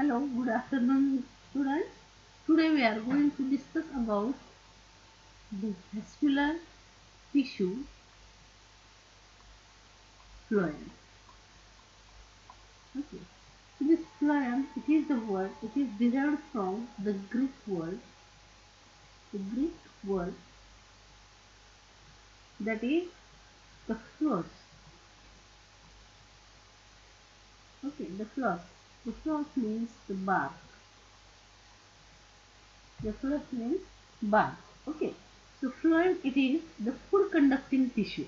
Hello, good afternoon, students. Today we are going to discuss about the vascular tissue phloem. Okay. So this phloem, it is the word, it is derived from the Greek word that is the phlos. Okay, the phlos. The phlos means the bark. The phlos means bark. Okay. So phloem, it is the food conducting tissue.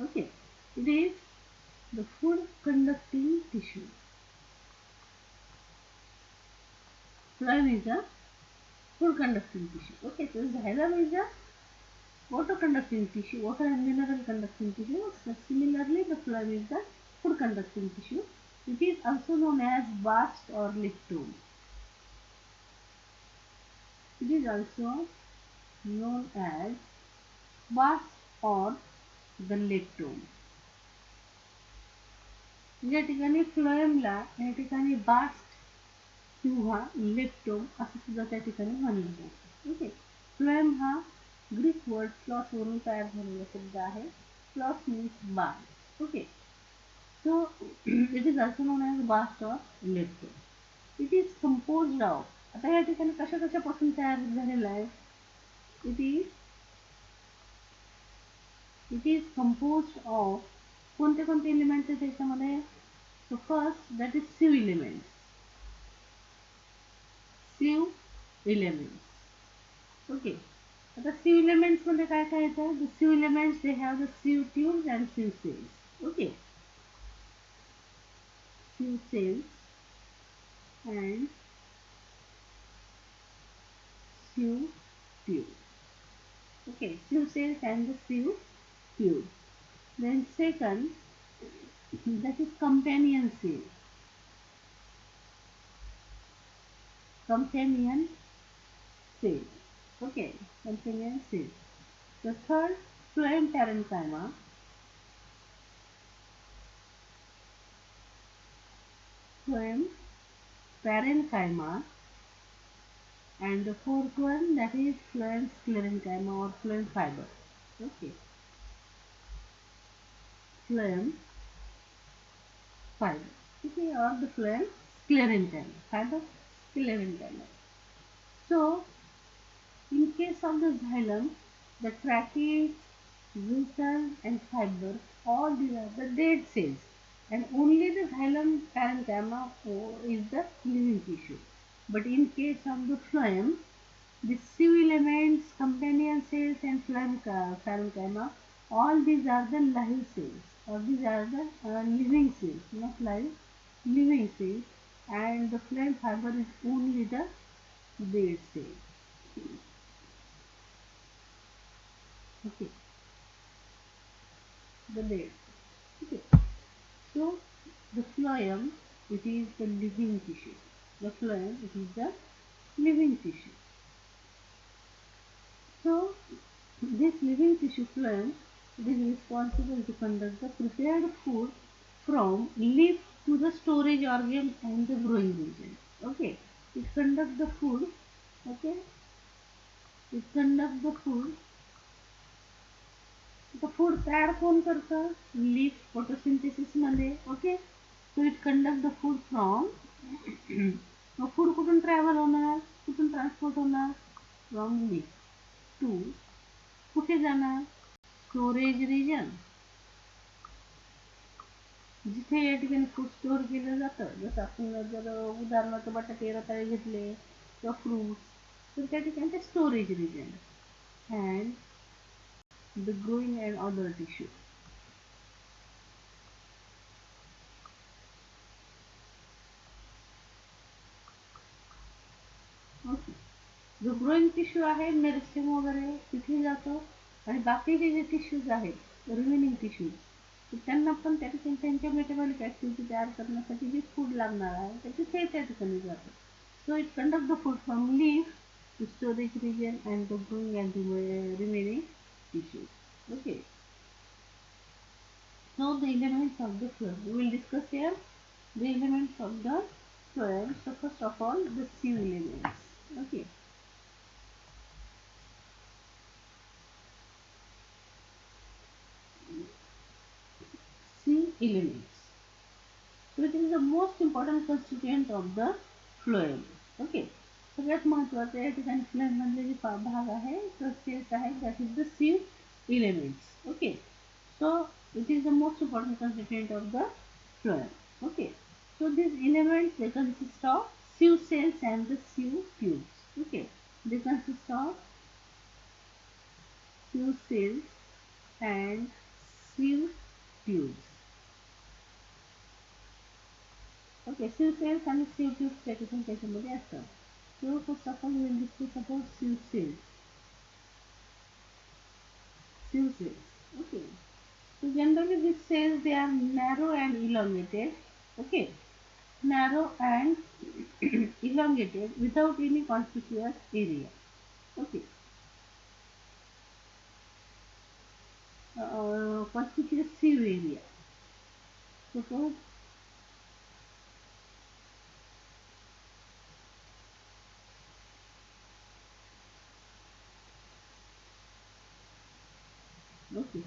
Okay. It is the food conducting tissue. Phloem is a food conducting tissue. Okay, so xylem is a water conducting tissue, water and mineral conducting tissue. So similarly, the phloem is the food conducting tissue. It is also known as bast or liptome. It is also known as bast or the liptome. या ठिकाणी फ्लोएमला या ठिकाणी bast किंवा लेप्टोम असं सुद्धा त्या ठिकाणी म्हणलं जातं. ओके. फ्लोएम हा ग्रीक वर्ड फ्लॉस वरून तयार झालेला शब्द आहे. Phloos means bark. Okay. So it is also known as bast or leptome. It is composed of, आता या ठिकाणी कशा कशापासून तयार झालेला आहे. इट इज कंपोज्ड ऑफ कोणते कोणते एलिमेंट्स आहेत त्याच्यामध्ये. So first that is sieve elements. Sieve elements. Okay. आता सिव एलिमेंट्स मध्ये काय काय येतं. The sieve elements they have the sieve tubes and sieve cells. Okay. Sieve cells and sieve tube. Okay, sieve cells and the sieve tube. Then second, that is companion cell. Companion cell. Okay, companion cell. The third, phloem parenchyma. Phloem parenchyma. And the fourth one, that is phloem sclerenchyma or phloem fiber. Okay, phloem fiber. Okay, or the phloem sclerenchyma. Fiber sclerenchyma. So, in case of the xylem, the tracheids, vessels and fibers, all these are the dead cells, and only the xylem parenchyma is the living tissue. But in case of the phloem, the sieve elements, companion cells and phloem parenchyma, all these are the live cells, or these are the living cells, not live, living cells, and the phloem fiber is only the dead cell. Okay, the dead. Okay, so the phloem, it is the living tissue. The phloem, it is the living tissue. So this living tissue phloem, it is responsible to conduct the prepared food from leaf to the storage organ and the growing region. Okay, it conduct the food. Okay, it conduct the food. The food तयार कोण करतं. Leaf photosynthesis मध्ये. Okay. So it conduct the food from. Mug food कुठून travel होणार, कुठून transport होणार. From leaf to कुठे जाणार. स्टोरेज रिजन, जिथे या ठिकाणी फूड स्टोअर केलं जातं. जसं आपण जर उदाहरणार्थ बटाटे रताळे घेतले किंवा फ्रूट्स, तर त्या ठिकाणी ते storage region. And the growing and other tissue. ओके. जो ग्रोइंग टिश्यू आहे मेरिस्टेम वगैरे तिथे जातो, आणि बाकीचे जे टिश्यूज आहेत रिमेनिंग टिश्यूज, तर त्यांना पण त्या ठिकाणी त्यांच्या मेटाबॉलिक ॲक्टिव्हिटी तयार करण्यासाठी जे फूड लागणार आहे ते तिथे त्या ठिकाणी जातं. So it conduct the food from leaf to storage region and the growing and remaining tissues. Okay, so the elements of the flow we will discuss here. The elements of the phloem. So first of all, the sieve elements. Okay, sieve elements. So it is the most important constituent of the phloem. Okay. सगळ्यात महत्त्वाचं या ठिकाणी phloem मधले जे भाग आहे तर cells आहे that is the sieve elements. Okay. So it is the most important constituent of the phloem. Okay. So these elements they consist of sieve cells and the sieve tubes. Okay. They consist of sieve cells and sieve tubes. Okay, sieve cells and sieve tubes च्या ठिकाणी त्याच्यामध्ये असतात. So first of all we will discuss about sieve cells. Sieve cells. Okay. So generally these cells they are narrow and elongated. Okay. Narrow and elongated without any conspicuous area. Okay. Conspicuous sieve area. Suppose okay.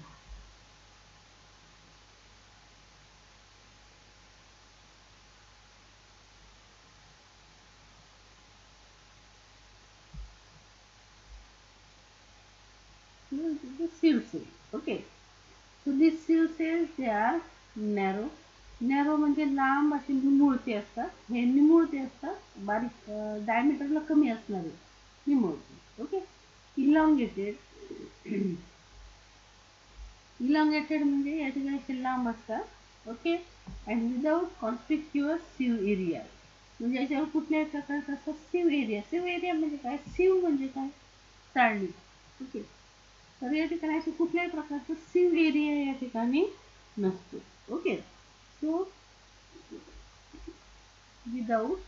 This is the sieve cell. Okay. So these sieve cells they are narrow. Narrow म्हणजे लांब अशी निमुळते असतात. हे निमुळते असतात बारीक डायमीटरला कमी असणारे निमुळते. Okay. Elongated elongated म्हणजे या ठिकाणी असे लांब असतात. ओके. अँड विदाउट कॉन्स्पिक्युअस सिव्ह एरिया म्हणजे याच्यावर कुठल्याही प्रकारचा असा सिव्ह एरिया. सिव्ह एरिया म्हणजे काय? सिव्ह म्हणजे काय? चाळणी. ओके. तर या ठिकाणी असे कुठल्याही प्रकारचा सिव्ह एरिया या ठिकाणी नसतो. Okay. So without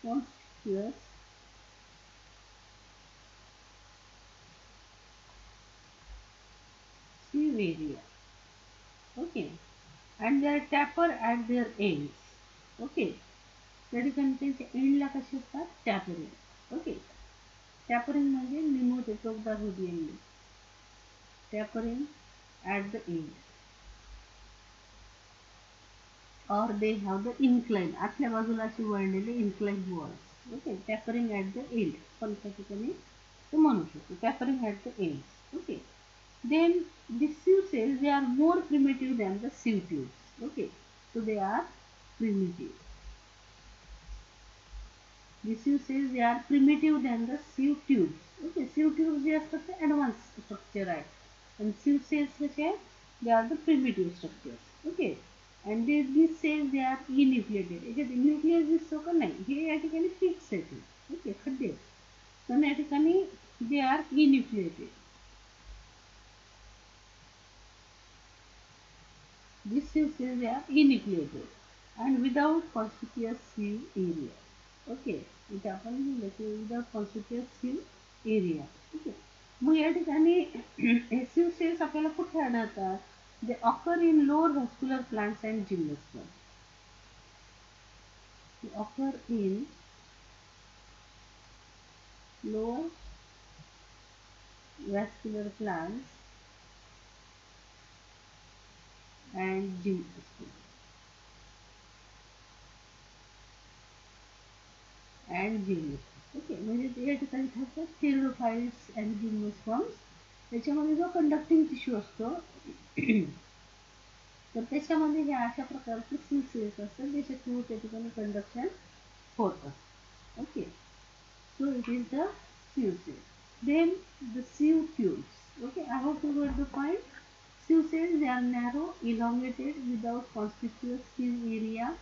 conspicuous sieve area. Okay. And they are taper at their ends. Okay. त्या ठिकाणी त्यांच्या एंडला कसे असतात? टॅपरिंग. ओके. टॅपरिंग म्हणजे निमुळते टोकदार होती and. Tapering at the end. Or they have the incline. आतल्या बाजूला अशी वळलेले incline walls. Okay. Tapering at the end. पण त्या ठिकाणी ते म्हणू शकतो. Tapering at the ends. Okay. Then the sieve cells they are more primitive than the sieve tubes. Okay. So they are primitive. The sieve cells they are primitive than the sieve tubes. Okay. Sieve tubes जे असतात ते advanced structure आहे. And sieve cells कसे आहेत? They are the primitive structures. Okay. And these cells they are enucleated. याच्यात nucleus दिसतो का? नाही. हे या ठिकाणी फिक्स आहेत. ओके. खड्डे आहेत. पण या ठिकाणी they are enucleated. These sieve cells they are enucleated and without conspicuous sieve area. Okay. इथे आपण लिहिलं की without conspicuous sieve area. Okay. मग या ठिकाणी हे sieve cells आपल्याला कुठे आढळतात? They occur in lower vascular plants and gymnosperms. They occur in lower vascular plants and gymnosperms. And gymnosperms. Okay. म्हणजे या ठिकाणी ठरतात टेरिडोफाइट्स and gymnosperms. त्याच्यामध्ये जो कंडक्टिंग टिश्यू असतो तर त्याच्यामध्ये हे अशा प्रकारचे सिव्ह सेल्स असतात ज्याच्या थ्रू त्या ठिकाणी कंडक्शन होत असतं. Okay. So it is the sieve cell. Then the sieve tubes. Okay, I hope you got the point. Sieve cells they are narrow, elongated, without conspicuous sieve area.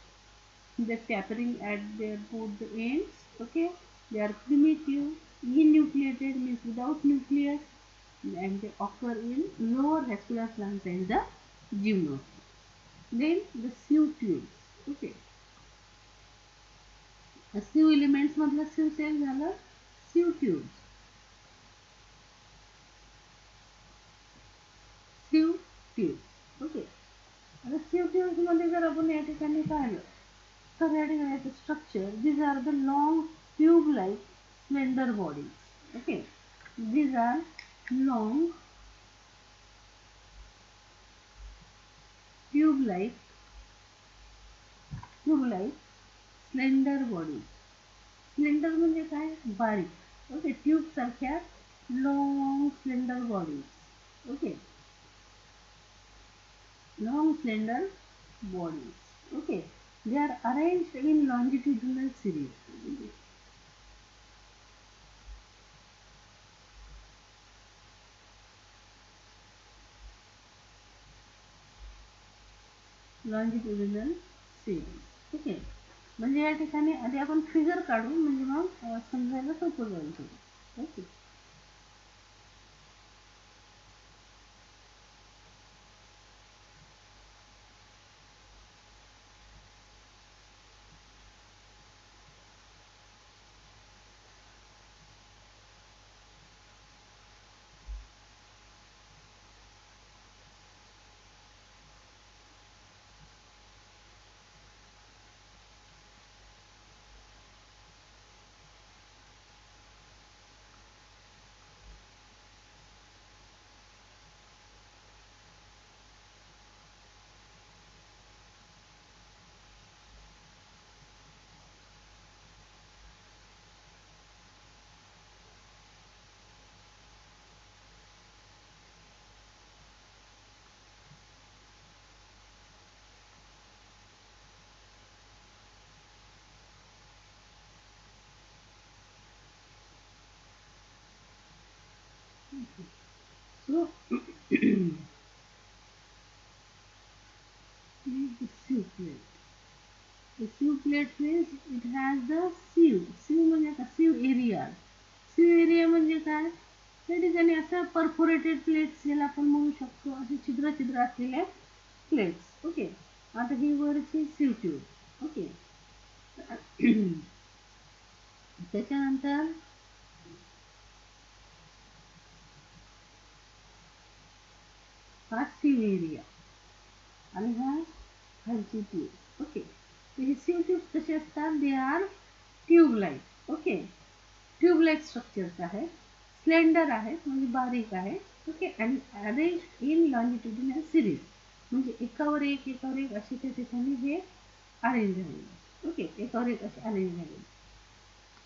The tapering at their both the ends. Okay, they are primitive, enucleated means without nucleus, and they occur in lower vascular plants and the gymnosperm. Then the sieve tubes. Okay, sieve elements मधलं sieve cell झालं sieve tubes. sieve tubes. Okay. आता sieve tubes मध्ये जर आपण आपण या ठिकाणी पाहिलं तर या ठिकाणी structure these are the long tube like slender bodies. Okay, these are long tube like slender bodies. Slender म्हणजे काय, बारीक. ओके, ट्यूब सारख्या long slender bodies. Okay, long slender bodies. Okay, they are arranged in longitudinal series. Longitudinal series. Okay, म्हणजे या ठिकाणी आधी आपण figure काढू म्हणजे मग समजायला सोपं जाईल थोडं. Okay, so the sieve plate. The sieve plate means it has the sieve. Sieve म्हणजे आता sieve area. sieve area म्हणजे काय, त्या ठिकाणी असं परफोरेटेड प्लेट्स ज्याला आपण म्हणू शकतो, असे छिद्र छिद्र असलेल्या प्लेट्स. ओके, आता ही वरची sieve ट्यूब. ओके, त्याच्यानंतर हा sieve एरिया आणि हा खालची ट्यूब. ओके, हे sieve ट्यूब कसे असतात, they are tube like. Okay, tube like structures आहेत, स्लेंडर आहेत म्हणजे बारीक आहे. ओके, आणि अरेंज इन लॉन्जिट्युडिनल सिरीज म्हणजे एकावर एक असे त्या ठिकाणी हे अरेंज झालेले. ओके, एकावर एक असे अरेंज झालेले.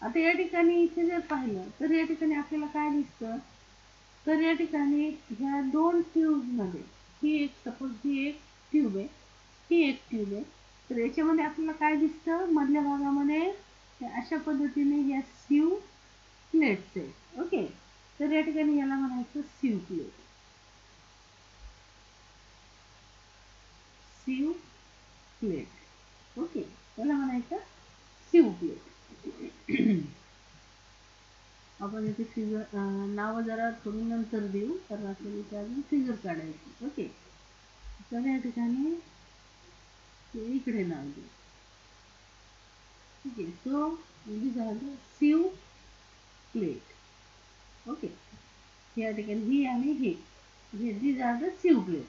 आता या ठिकाणी इथे जर पाहिलं तर या ठिकाणी आपल्याला काय दिसतं, तर या ठिकाणी ह्या दोन ट्यूबमध्ये ही एक, सपोज ही एक ट्यूब आहे, ही एक ट्यूब आहे, तर याच्यामध्ये आपल्याला काय दिसतं, मधल्या भागामध्ये अशा पद्धतीने या सिव प्लेट्स आहे. ओके, तर या ठिकाणी याला म्हणायचं सिव प्लेट. सिव प्लेट. ओके, याला म्हणायचं सिव प्लेट. आपण इथे फिगर नावं जरा थोडी नंतर देऊ कारण आपल्याला इथे अजून फिगर काढायची. ओके, तर या ठिकाणी इकडे नाव देऊ. ठीक आहे, सो म्हणजे झालं सिव प्लेट. ओके, या ठिकाणी ही आणि ही these are the sieve plate.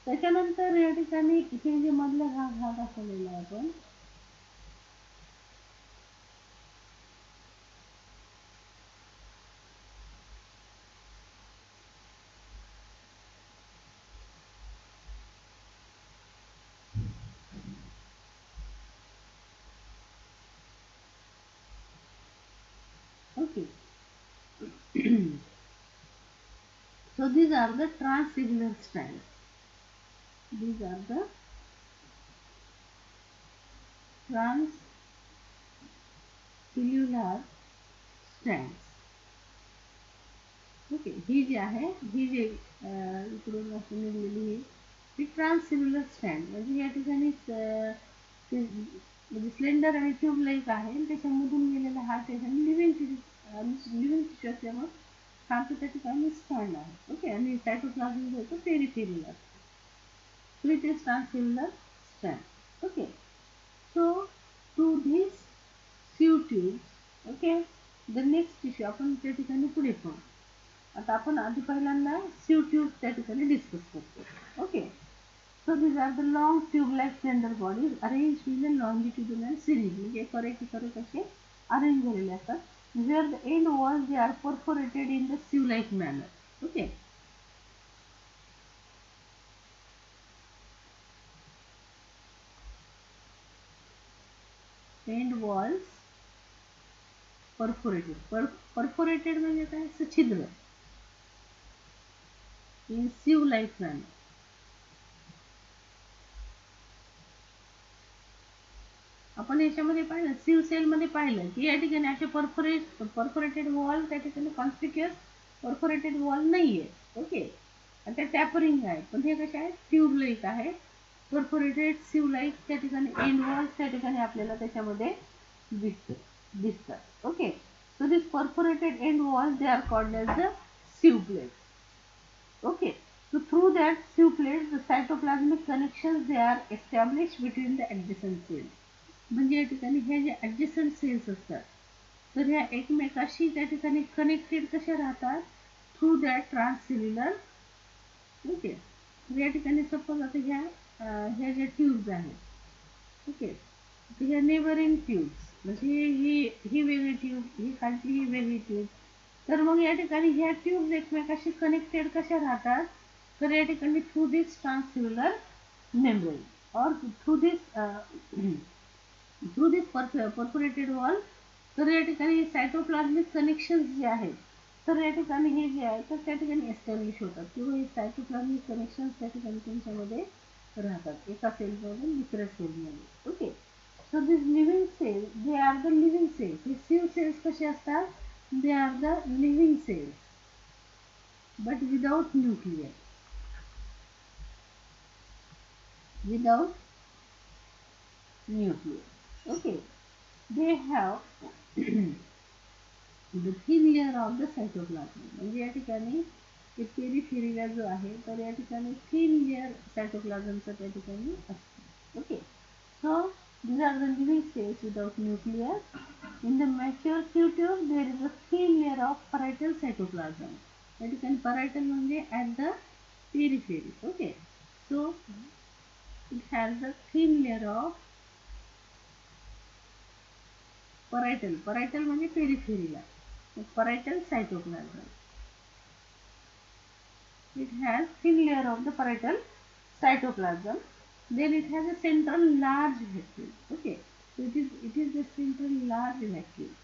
त्याच्यानंतर या ठिकाणी इथे जे मधला भाग हा दाखवलेला आहे आपण, okay, so these are the transcellular strands. These are the transcellular strands. Okay, ही जी आहे ही जे इकडून असं निघलेली ही ट्रान्ससेल्युलर स्ट्रँड म्हणजे या ठिकाणी म्हणजे स्लेंडर आणि ट्यूब लाईक आहे आणि त्याच्यामधून गेलेला हा ठिकाणी लिव्हिंग टिश्यू असल्यामुळे हा त्या ठिकाणी स्ट्रँड आहे. ओके, आणि सायटोप्लाझम जो होतो पेरिफेरल असतो. So it is transcellular strand. Okay, so to these sieve tubes, okay, the next tissue आपण त्या ठिकाणी पुढे पाहू. आता आपण आधी पहिल्यांदा sieve tube त्या ठिकाणी डिस्कस करतो. Okay, So these are the long tube-like slender bodies arranged in a longitudinal series. म्हणजे एकावर एक असे arrange झालेले असतात. Where the end walls they are perforated in the sieve-like manner. Okay. End walls perforated. Perforated म्हणजे काय? असं छिद्र. In sieve-like manner. आपण याच्यामध्ये पाहिलं सिव्ह सेल मध्ये पाहिलं की या ठिकाणी असे परफोरेटेड वॉल त्या ठिकाणी कॉन्स्पिक्युअस परफोरेटेड वॉल नाहीये. ओके. आणि त्या टॅपरिंग आहे पण हे कसे आहे ट्यूब लाईक आहे. परफोरेटेड सिव्ह लाईक त्या ठिकाणी एंड वॉल्स त्या ठिकाणी आपल्याला त्याच्यामध्ये दिसतात. Okay. So this perforated end walls they are called as the sieve plates. Okay, so through that sieve plates, the cytoplasmic connections they are established between the adjacent cells. म्हणजे या ठिकाणी हे जे adjacent sales असतात तर ह्या एकमेकाशी त्या ठिकाणी connected कशा राहतात थ्रू दॅट ट्रान्ससेल्युलर. ओके. या ठिकाणी सपोज आता ह्या ज्या ट्यूब्स आहेत. ओके. ह्या नेबरिंग ट्यूब्स म्हणजे ही वेगळी ट्यूब ही खालची ही वेगळी ट्यूब. तर मग या ठिकाणी ह्या ट्यूब्स एकमेकाशी कनेक्टेड कशा राहतात तर या ठिकाणी थ्रू दिस ट्रान्ससेल्युलर मेम्ब्रेन और थ्रू दिस परफोरेटेड वॉल. तर या ठिकाणी सायटोप्लाझमिक कनेक्शन जे आहेत तर या ठिकाणी हे जे आहे तर त्या ठिकाणी एस्टॅब्लिश होतात किंवा हे सायटोप्लाझमिक कनेक्शन त्या ठिकाणी त्यांच्यामध्ये राहतात एका सेलमधून दुसऱ्या सेलमध्ये. Okay. So this living cell they are the living cells. हे सिव्ह सेल्स कसे असतात they are the living cells but without nuclear. Without nucleus. Okay. They have the thin layer of the cytoplasm. म्हणजे या ठिकाणी पेरिफेरीला जो आहे तर या ठिकाणी thin layer cytoplasmचा त्या ठिकाणी असतो. Okay. So these are the living cells without nucleus. In the mature sieve tube there is a thin layer of parietal cytoplasm. या ठिकाणी parietal म्हणजे at the periphery. Okay. So it has a thin layer of parietal म्हणजे पेरिफेरीला parietal cytoplasm. It has thin layer of the parietal cytoplasm. Then it has a central large vacuole. Okay, so it is the central large vacuole.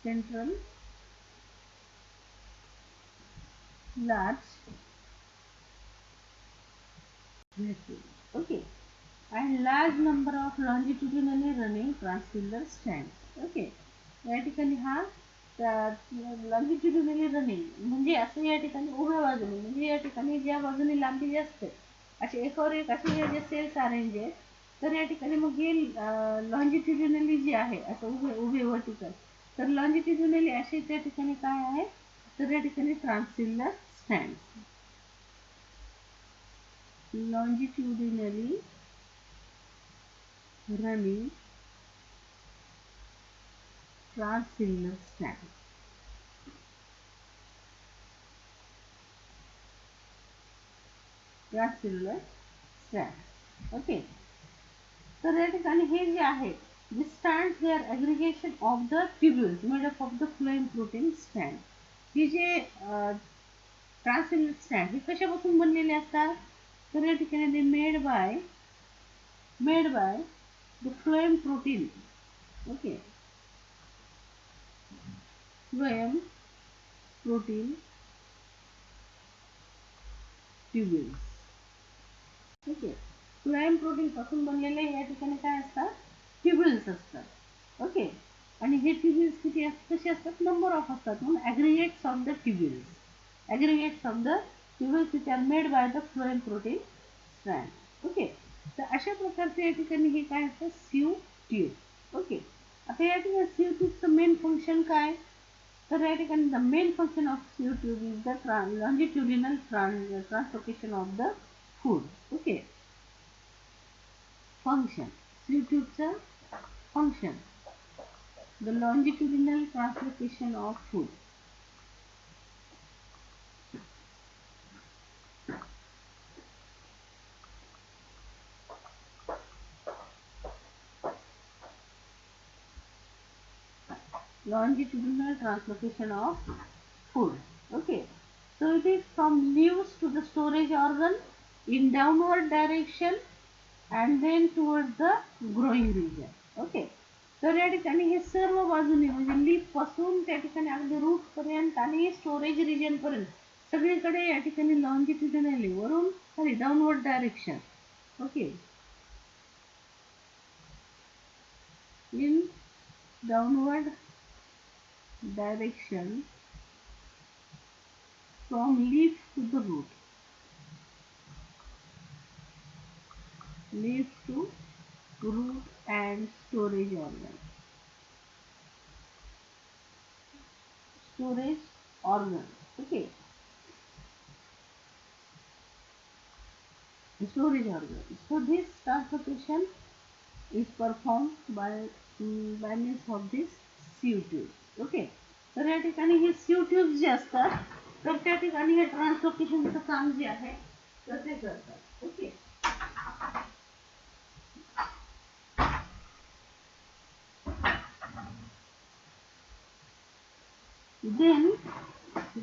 Central large vacuole. Okay, and large number of longitudinally running transfiller strands. Okay, या ठिकाणी हा लॉन्जिट्युडिनली running म्हणजे असं या ठिकाणी उभ्या बाजूने म्हणजे या ठिकाणी ज्या बाजूने लांबी जास्त असे एकावर एक असे हे जे सेल्स अरेंज आहेत तर या ठिकाणी मग हे लॉन्जिट्युडिनली जे आहे असं उभे वर्टिकल तर लॉन्जिट्युडिनली असे त्या ठिकाणी काय आहे तर या ठिकाणी ट्रान्ससिलर stand. longitudinally running transcellular strands. Transcellular strands. Okay. तर या ठिकाणी हे जे आहे the strands they are aggregation of the tubules made up of the phloem protein strand. हे जे ट्रान्ससेल्युलर स्ट्रँड हे कशापासून बनलेले असतात तर या ठिकाणी ते made by the phloem protein. Okay. Phloem protein tubules. Okay. Phloem protein पासून बनलेले या ठिकाणी काय असतात ट्यूब्यूल्स असतात. ओके. आणि हे ट्यूब्यूल्स किती असतात कसे असतात नंबर ऑफ असतात म्हणून aggregates of the tubules. Aggregates of the tubules which are made by the phloem protein strand. Okay. तर अशा प्रकारचे या ठिकाणी हे काय असतं सिव्ह ट्यूब. ओके. आता या ठिकाणी सिव्ह ट्यूबचं मेन फंक्शन काय तर या ठिकाणी the main function of sieve tube is the longitudinal translocation of the food. Okay. Function sieve ट्यूबचं function the longitudinal translocation of food. longitudinal translocation of food. Okay, so it is from leaves to the storage organ in downward direction and then towards the growing region. Okay, तर या ठिकाणी हे सर्व बाजूने म्हणजे leaf पासून त्या ठिकाणी अगदी root पर्यंत आणि स्टोरेज रिजन पर्यंत सगळीकडे या ठिकाणी लॉन्जिट्युडिनली वरून खाली downward direction. Okay, in downward direction from leaf to the root. Leaf to root and storage organ. Storage organ. Okay. Storage organ. So this transportation is performed by means of this sieve tube. Okay. तर या ठिकाणी हे sieve tubes जे असतात तर त्या ठिकाणी हे ट्रान्सलोकेशनचं काम जे आहे तर ते करतात. Okay. Then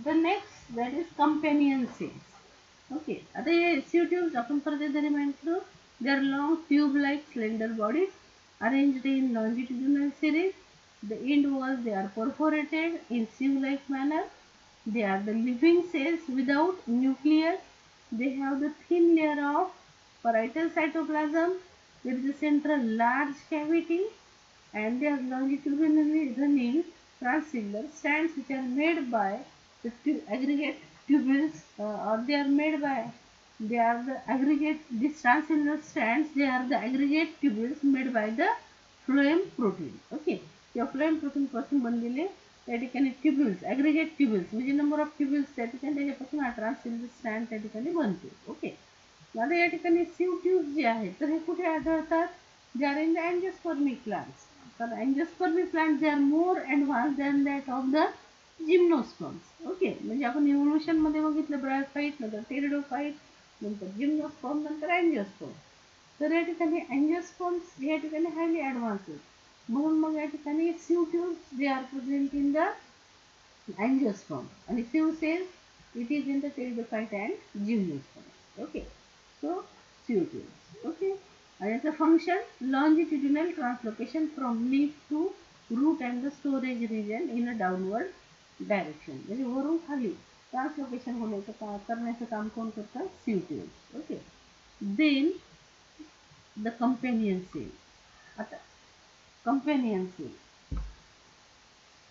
the next that is companion cells. Okay, आता हे sieve tubes आपण परत एकदा remind करू. They are long tube-like slender bodies arranged in longitudinal series. The end walls they are perforated in sieve-like manner. They are the living cells without nucleus. They have the thin layer of parietal cytoplasm. There is a central large cavity and they are longitudinally running transcellular strands which are made by the aggregate tubules or they are the aggregate these transcellular strands they are the aggregate tubules made by the phloem protein. Okay, या phloem protein पासून बनलेले त्या ठिकाणी tubules aggregate tubules म्हणजे number of tubules त्या ठिकाणी त्याच्यापासून हा ट्रान्ससेल्युलर स्ट्रँड त्या ठिकाणी बनतो. ओके, आता या ठिकाणी सिव ट्यूब्स जे आहेत तर हे कुठे आढळतात? जे are in the angiospermic plants. तर angiospermic plant they are more advance than that of the gymnosperms. Okay, म्हणजे आपण इव्होल्युशन मध्ये बघितलं ब्रायोफाईट नंतर टेरिडोफाईट नंतर जिम्नोस्पर्म नंतर अँजिओस्पर्म. तर या ठिकाणी अँजिओस्पर्म्स या ठिकाणी हायली ॲडव्हान्स आहेत. म्हणून मग या ठिकाणी sieve tubes they are present in the angiosperm and sieve cells it is in the pteridophyte and gymnosperm. Okay, so sieve tubes. Okay, and its a function longitudinal translocation from leaf to root and the storage region in a downward direction. म्हणजे वरून खाली translocation होण्याचं करण्याचं काम कोण करतं? sieve tubes. Okay, then the companion cell. आता companion cell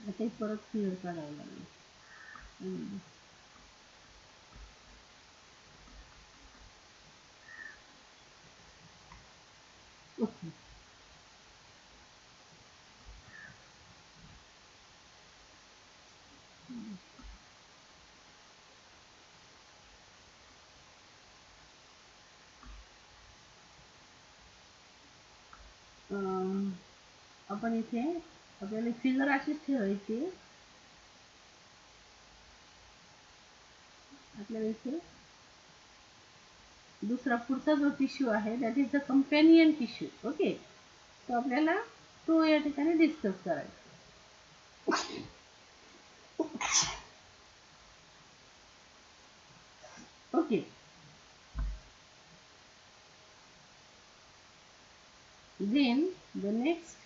आता परत क्लिअर करावं लागेल. ओके, आपण इथे आपल्याला फिगर अशीच ठेवायची. आपल्याला इथे दुसरा पुढचा जो टिश्यू आहे that is the companion tissue. Okay, तो आपल्याला तो या ठिकाणी डिस्कस करायचा. Okay, then the next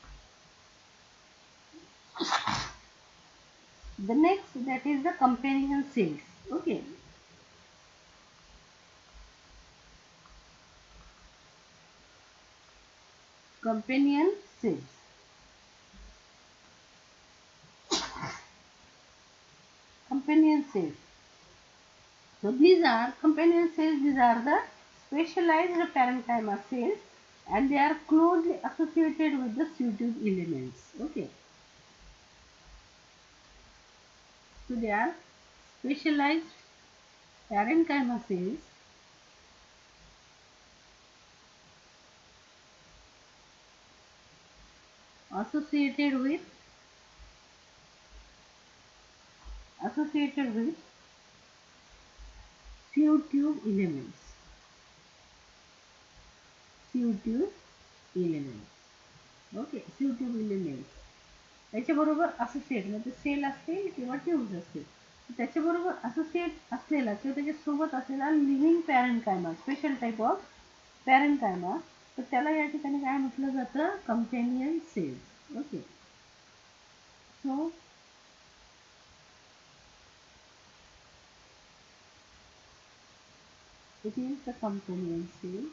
that is the companion cells. Okay, companion cells. Companion cells. So these are companion cells. These are the specialized parenchyma cells, and they are closely associated with the sieve tube elements. Okay, so they are specialized parenchyma cells associated with sieve tube elements. Sieve tube elements. Okay, sieve tube elements. त्याच्याबरोबर associate म्हणजे cell असतील किंवा tubes असतील, त्याच्याबरोबर associate असलेला किंवा त्याच्यासोबत असलेला living parenchyma, special type of parenchyma, तर त्याला या ठिकाणी काय म्हटलं जातं, companion cells. Okay. So it is the companion cell.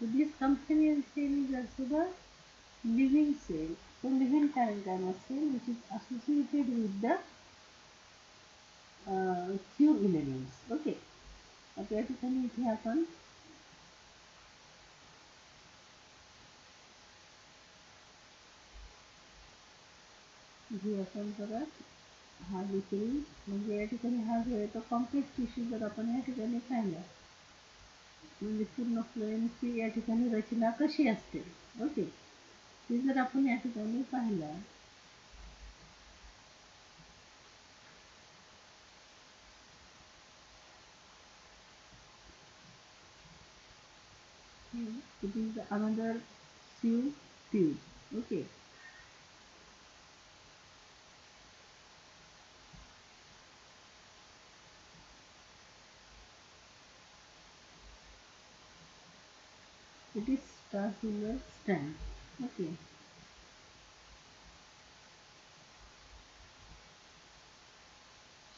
So this companion cell is also the living cell. So living parenchyma cell which is associated with the Q elements. Okay. आता या ठिकाणी इथे आपण परत हा देखील म्हणजे या ठिकाणी हा जो आहे तो कॉम्प्लेक्स टिश्यू जर आपण या ठिकाणी पाहिला म्हणजे पूर्ण फ्लोएमची या ठिकाणी रचना कशी असते. ओके. ती जर आपण या ठिकाणी पाहिला it is another sieve tube. Okay. It is transcell stand. Okay.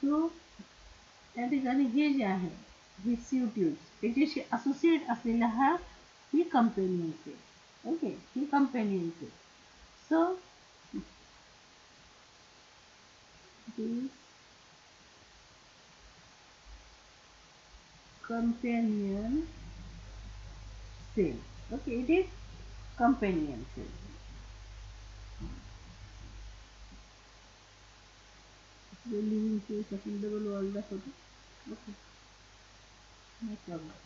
सो या ठिकाणी हे जे आहे ही सीव ट्यूब्स याच्याशी असोसिएट असलेला हा ही कंपेनियन सेल. ओके. ही companion cell. So this companion cell. Okay, it is companion cell. The living cells of double wall दाखवतो. Okay, no problem.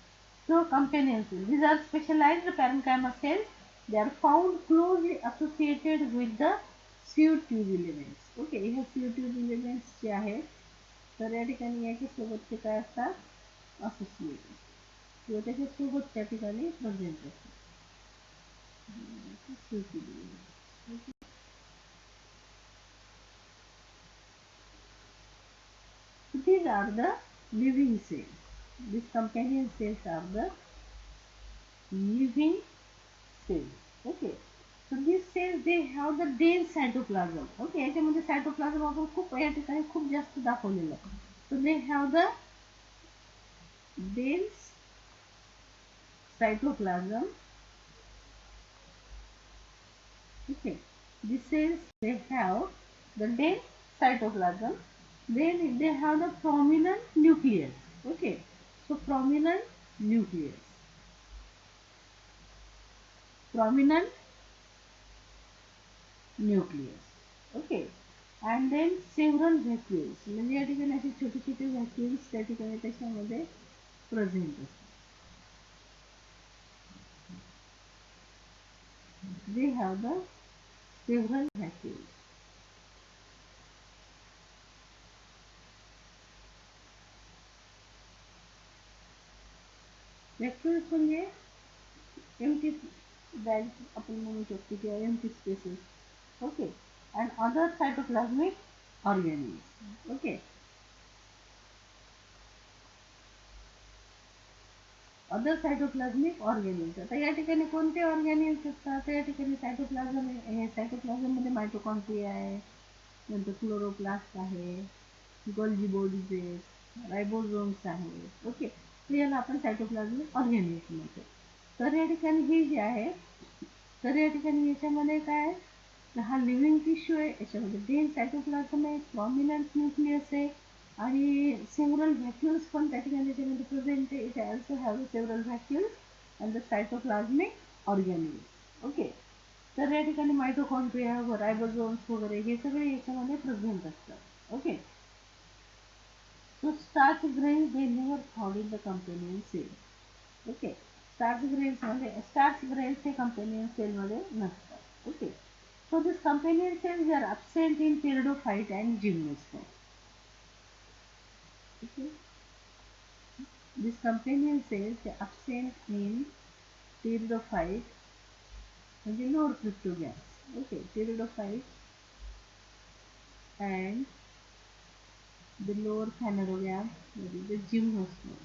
So companion cells. These are specialized parenchyma cells. They are found closely associated with the sieve tube elements. Okay, hey sieve tube elements जे आहेत तर या ठिकाणी याच्यासोबत ते काय असतात associate किंवा त्याच्यासोबत त्या ठिकाणी प्रेझेंट असतात. sieve tube elements. So these are the living cells. These companion cells are the living cells. Okay. So these cells they have the dense cytoplasm. Okay. याच्यामध्ये cytoplasm आपण खूप या ठिकाणी खूप जास्त दाखवलेलं आहे. So they have the dense cytoplasm. Okay. These cells they have the dense cytoplasm. Then they have the prominent nucleus. Okay. So prominent nucleus. Prominent nucleus. Okay. And then several vacuoles म्हणजे या ठिकाणी असे छोटे छोटे व्हॅक्युल्स त्या ठिकाणी त्याच्यामध्ये present असतात. They have the several vacuoles. Vacuoles म्हणजे empty bags आपण म्हणू शकतो किंवा empty spaces. Okay. And other cytoplasmic organelles. Okay. Other cytoplasmic organelles. आता या ठिकाणी कोणते ऑर्गॅनिल्स असतात तर या ठिकाणी सायटोप्लाझम हे सायटोप्लाझममध्ये मायटोकॉन्ड्रिया आहे, नंतर क्लोरोप्लास्ट आहे, गोल्जी बॉडीज आहेत, रायबोझोम्स आहेत. ओके. तर याला आपण सायटोप्लाझमिक ऑर्गॅनिल्स म्हणतो. तर या ठिकाणी हे जे आहे तर या ठिकाणी याच्यामध्ये काय आहे तर हा लिव्हिंग टिश्यू आहे, याच्यामध्ये डेन सायटोप्लाझम आहे, प्रॉमिनंट न्यूक्लियस आहे आणि सेव्हरल व्हॅक्युल्स पण त्या ठिकाणी त्याच्यामध्ये प्रेझेंट आहे. It also have several vacuoles and the cytoplasmic organelles. Okay. तर या ठिकाणी मायटोकॉन्ड्रिया रायबोझोम्स वगैरे हे सगळे याच्यामध्ये प्रेझेंट असतात. Okay. So starch grains they never found in the companion cell. Okay. Starch grains मध्ये स्टार्च ग्रेन्स हे कंपेनियन सेल मध्ये नसतात. Okay. So these companion cells are absent in pteridophyte and gymnosperm. Okay. These companion cells are absent in pteridophyte म्हणजे lower cryptogams. Okay, pteridophyte and the lower phanerogam, that is the gymnosperm.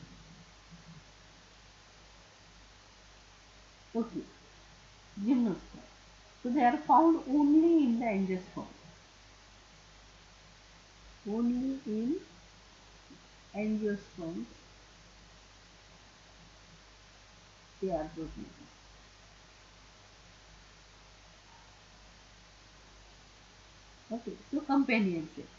Okay, gymnosperm. So they are found only in the angiosperm. Only in angiosperms they are present. Okay, so companion cells.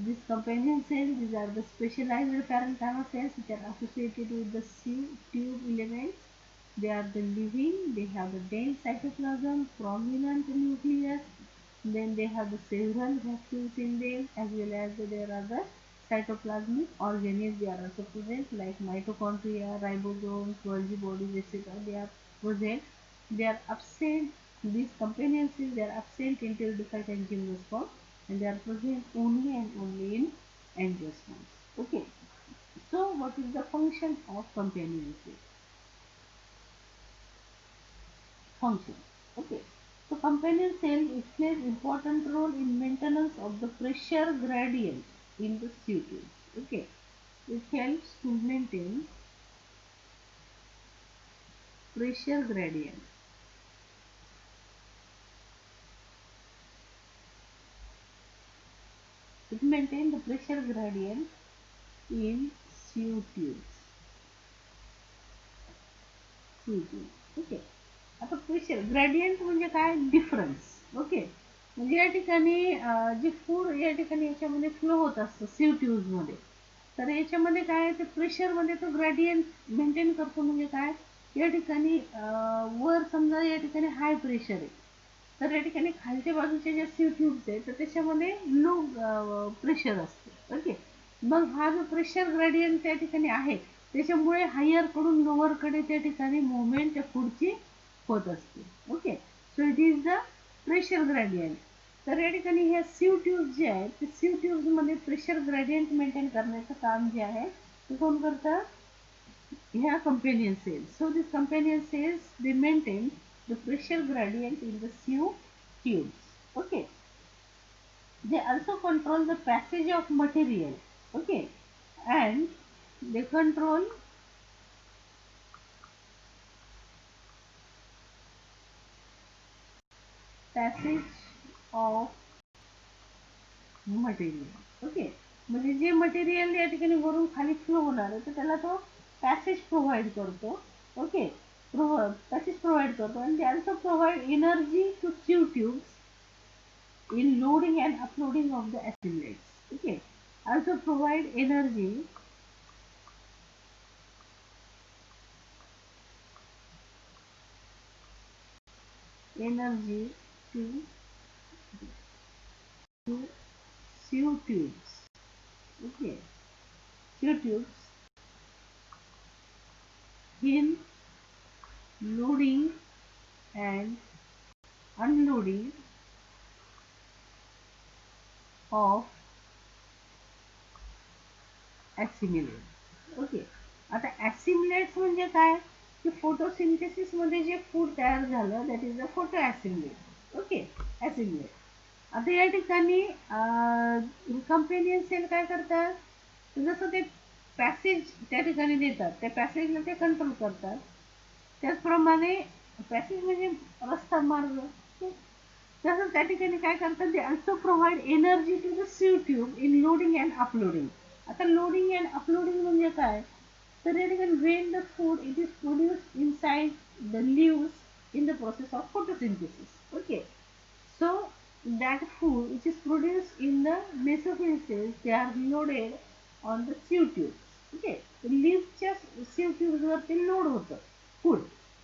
These companion cells, these are the specialized parenchyma cells which are associated with the tube elements. They are the living, they have the dense cytoplasm, prominent nucleus, then they have the several vacuoles in them, as well as there are the cytoplasmic organelles. They are also present like mitochondria, ribosomes, Golgi bodies, etc. They are present. They are absent. These companion cells, they are absent in pteridophyte and gymnosperm, and they are present only and only in angiosperms. Okay. So what is the function of companion cells? Function. Okay. So companion cell, it plays important role in maintenance of the pressure gradient in the CO2. Okay. It helps to maintain pressure gradient. It maintains the pressure gradient in CO tubes. Okay. आता pressure gradient म्हणजे काय, difference. Okay. म्हणजे या ठिकाणी जे food या ठिकाणी याच्यामध्ये flow होत असतं सीव मध्ये, तर याच्यामध्ये काय ते प्रेशरमध्ये तो ग्रेडियंट मेंटेन करतो. म्हणजे काय, या ठिकाणी वर समजा या ठिकाणी हाय प्रेशर आहे, तर या ठिकाणी खालच्या बाजूच्या ज्या सीव ट्यूब्स आहेत तर त्याच्यामध्ये लो प्रेशर असते. ओके. मग हा जो प्रेशर ग्रेडियंट त्या ठिकाणी आहे, त्याच्यामुळे हायर कडून लोअर कडे त्या ठिकाणी मुवमेंट त्या फूडची होत असते. Okay. So it is the pressure gradient. तर या ठिकाणी ह्या सीव ट्यूब्स जे आहेत ते सीव ट्यूब्स मध्ये प्रेशर ग्रेडियंट मेंटेन करण्याचं काम जे आहे ते कोण करतं, ह्या companion cells. So these companion cells, they maintain the pressure gradient in the sieve tubes. Okay. They also control the passage of material. Okay. And they control passage of material. Okay. म्हणजे जे material या ठिकाणी वरून खाली flow होणार आहे तर त्याला तो पॅसेज प्रोव्हाइड करतो. ओके. पॅसेज प्रोव्हाइड करतो आणि ते also provide energy to sieve tubes in loading and uploading of the assimilates. Okay. Also provide energy to sieve tubes. Okay. Sieve tubes in loading and unloading of assimilates. Okay. आता ॲसिमिलेट्स म्हणजे काय, की photosynthesis मध्ये जे food तयार झालं that is the photo assimilate. Okay. Assimilate. आता या ठिकाणी कंपेनियन सेल काय करतात, जसं ते पॅसेज त्या ठिकाणी देतात त्या पॅसेजला ते कंट्रोल करतात. त्याचप्रमाणे पॅसेज म्हणजे रस्ता, मार्ग. तसंच त्या ठिकाणी काय करतात, ते also provide energy to the sieve tube in loading and uploading. आता लोडिंग अँड अपलोडिंग म्हणजे काय, तर या ठिकाणी when the food it is produced inside the leaves in the process of photosynthesis. Okay. So that food which is produced in the mesophyll cells, they are loaded on the sieve tubes. Okay. लीव्हच्या sieve tubes वर ते load होतं food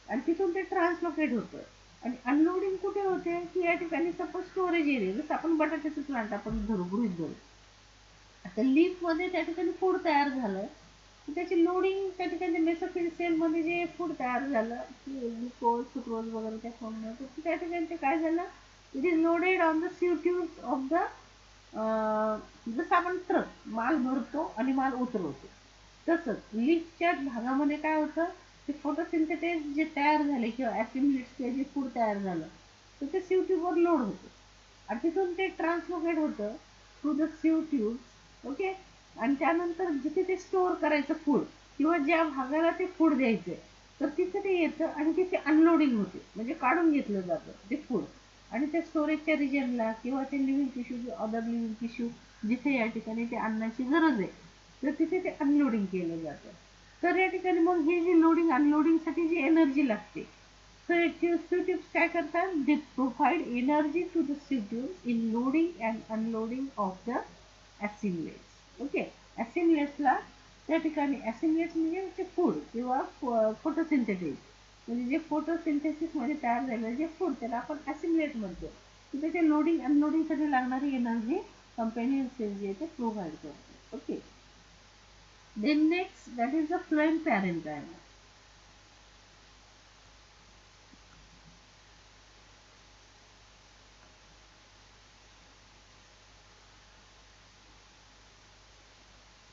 आणि तिथून ते translocate होतं. आणि unloading कुठे होते, की या ठिकाणी सपोज स्टोरेज एरिया, जसं आपण बटाट्याचं प्लांट आपण गृहीत धरू. आता लीफ मध्ये त्या ठिकाणी फूड तयार झालं त्याची लोडिंग त्या ठिकाणी मेसोफिल सेलमध्ये जे फूड तयार झालं ग्लुकोज सुक्रोज वगैरे त्या फॉर्ममध्ये तर त्या ठिकाणी ते काय झालं it is loaded on the sieve tubes of the जसं आपण ट्रक माल भरतो आणि माल उतरवतो तसंच लिफ्टच्या भागामध्ये काय होतं ते फोटोसिंथेसिस जे तयार झाले किंवा ॲसिमिलेट्स किंवा जे फूड तयार झालं तर ते सीव ट्यूबवर लोड होतं आणि तिथून ते ट्रान्सलोकेट होतं through the sieve tubes okay आणि त्यानंतर जिथे ते स्टोअर करायचं फूड किंवा ज्या भागाला ते फूड द्यायचंय तर तिथे ते येतं आणि तिथे अनलोडिंग होते म्हणजे काढून घेतलं जातं ते फूड आणि त्या स्टोरेजच्या रिजनला किंवा ते living tissue other living tissue जिथे या ठिकाणी ते अन्नाची गरज आहे तर तिथे ते अनलोडिंग केलं जातं तर या ठिकाणी मग हे जे लोडिंग अनलोडिंगसाठी जी एनर्जी लागते so tubes काय करतात they provide energy to the tubes in loading and unloading of the assimilates okay assimilatesला त्या ठिकाणी assimilates म्हणजे ते फूड किंवा फोटोसिंथेसिस म्हणजे जे फोटोसिंथेसिस मध्ये तयार झालेलं जे फूड त्याला आपण assimilate म्हणतो तिथे ते लोडिंग अनलोडिंग साठी लागणारी एनर्जी कंपॅनियन सेल जे ते प्रोव्हाइड करतो okay then next that is the phloem parenchyma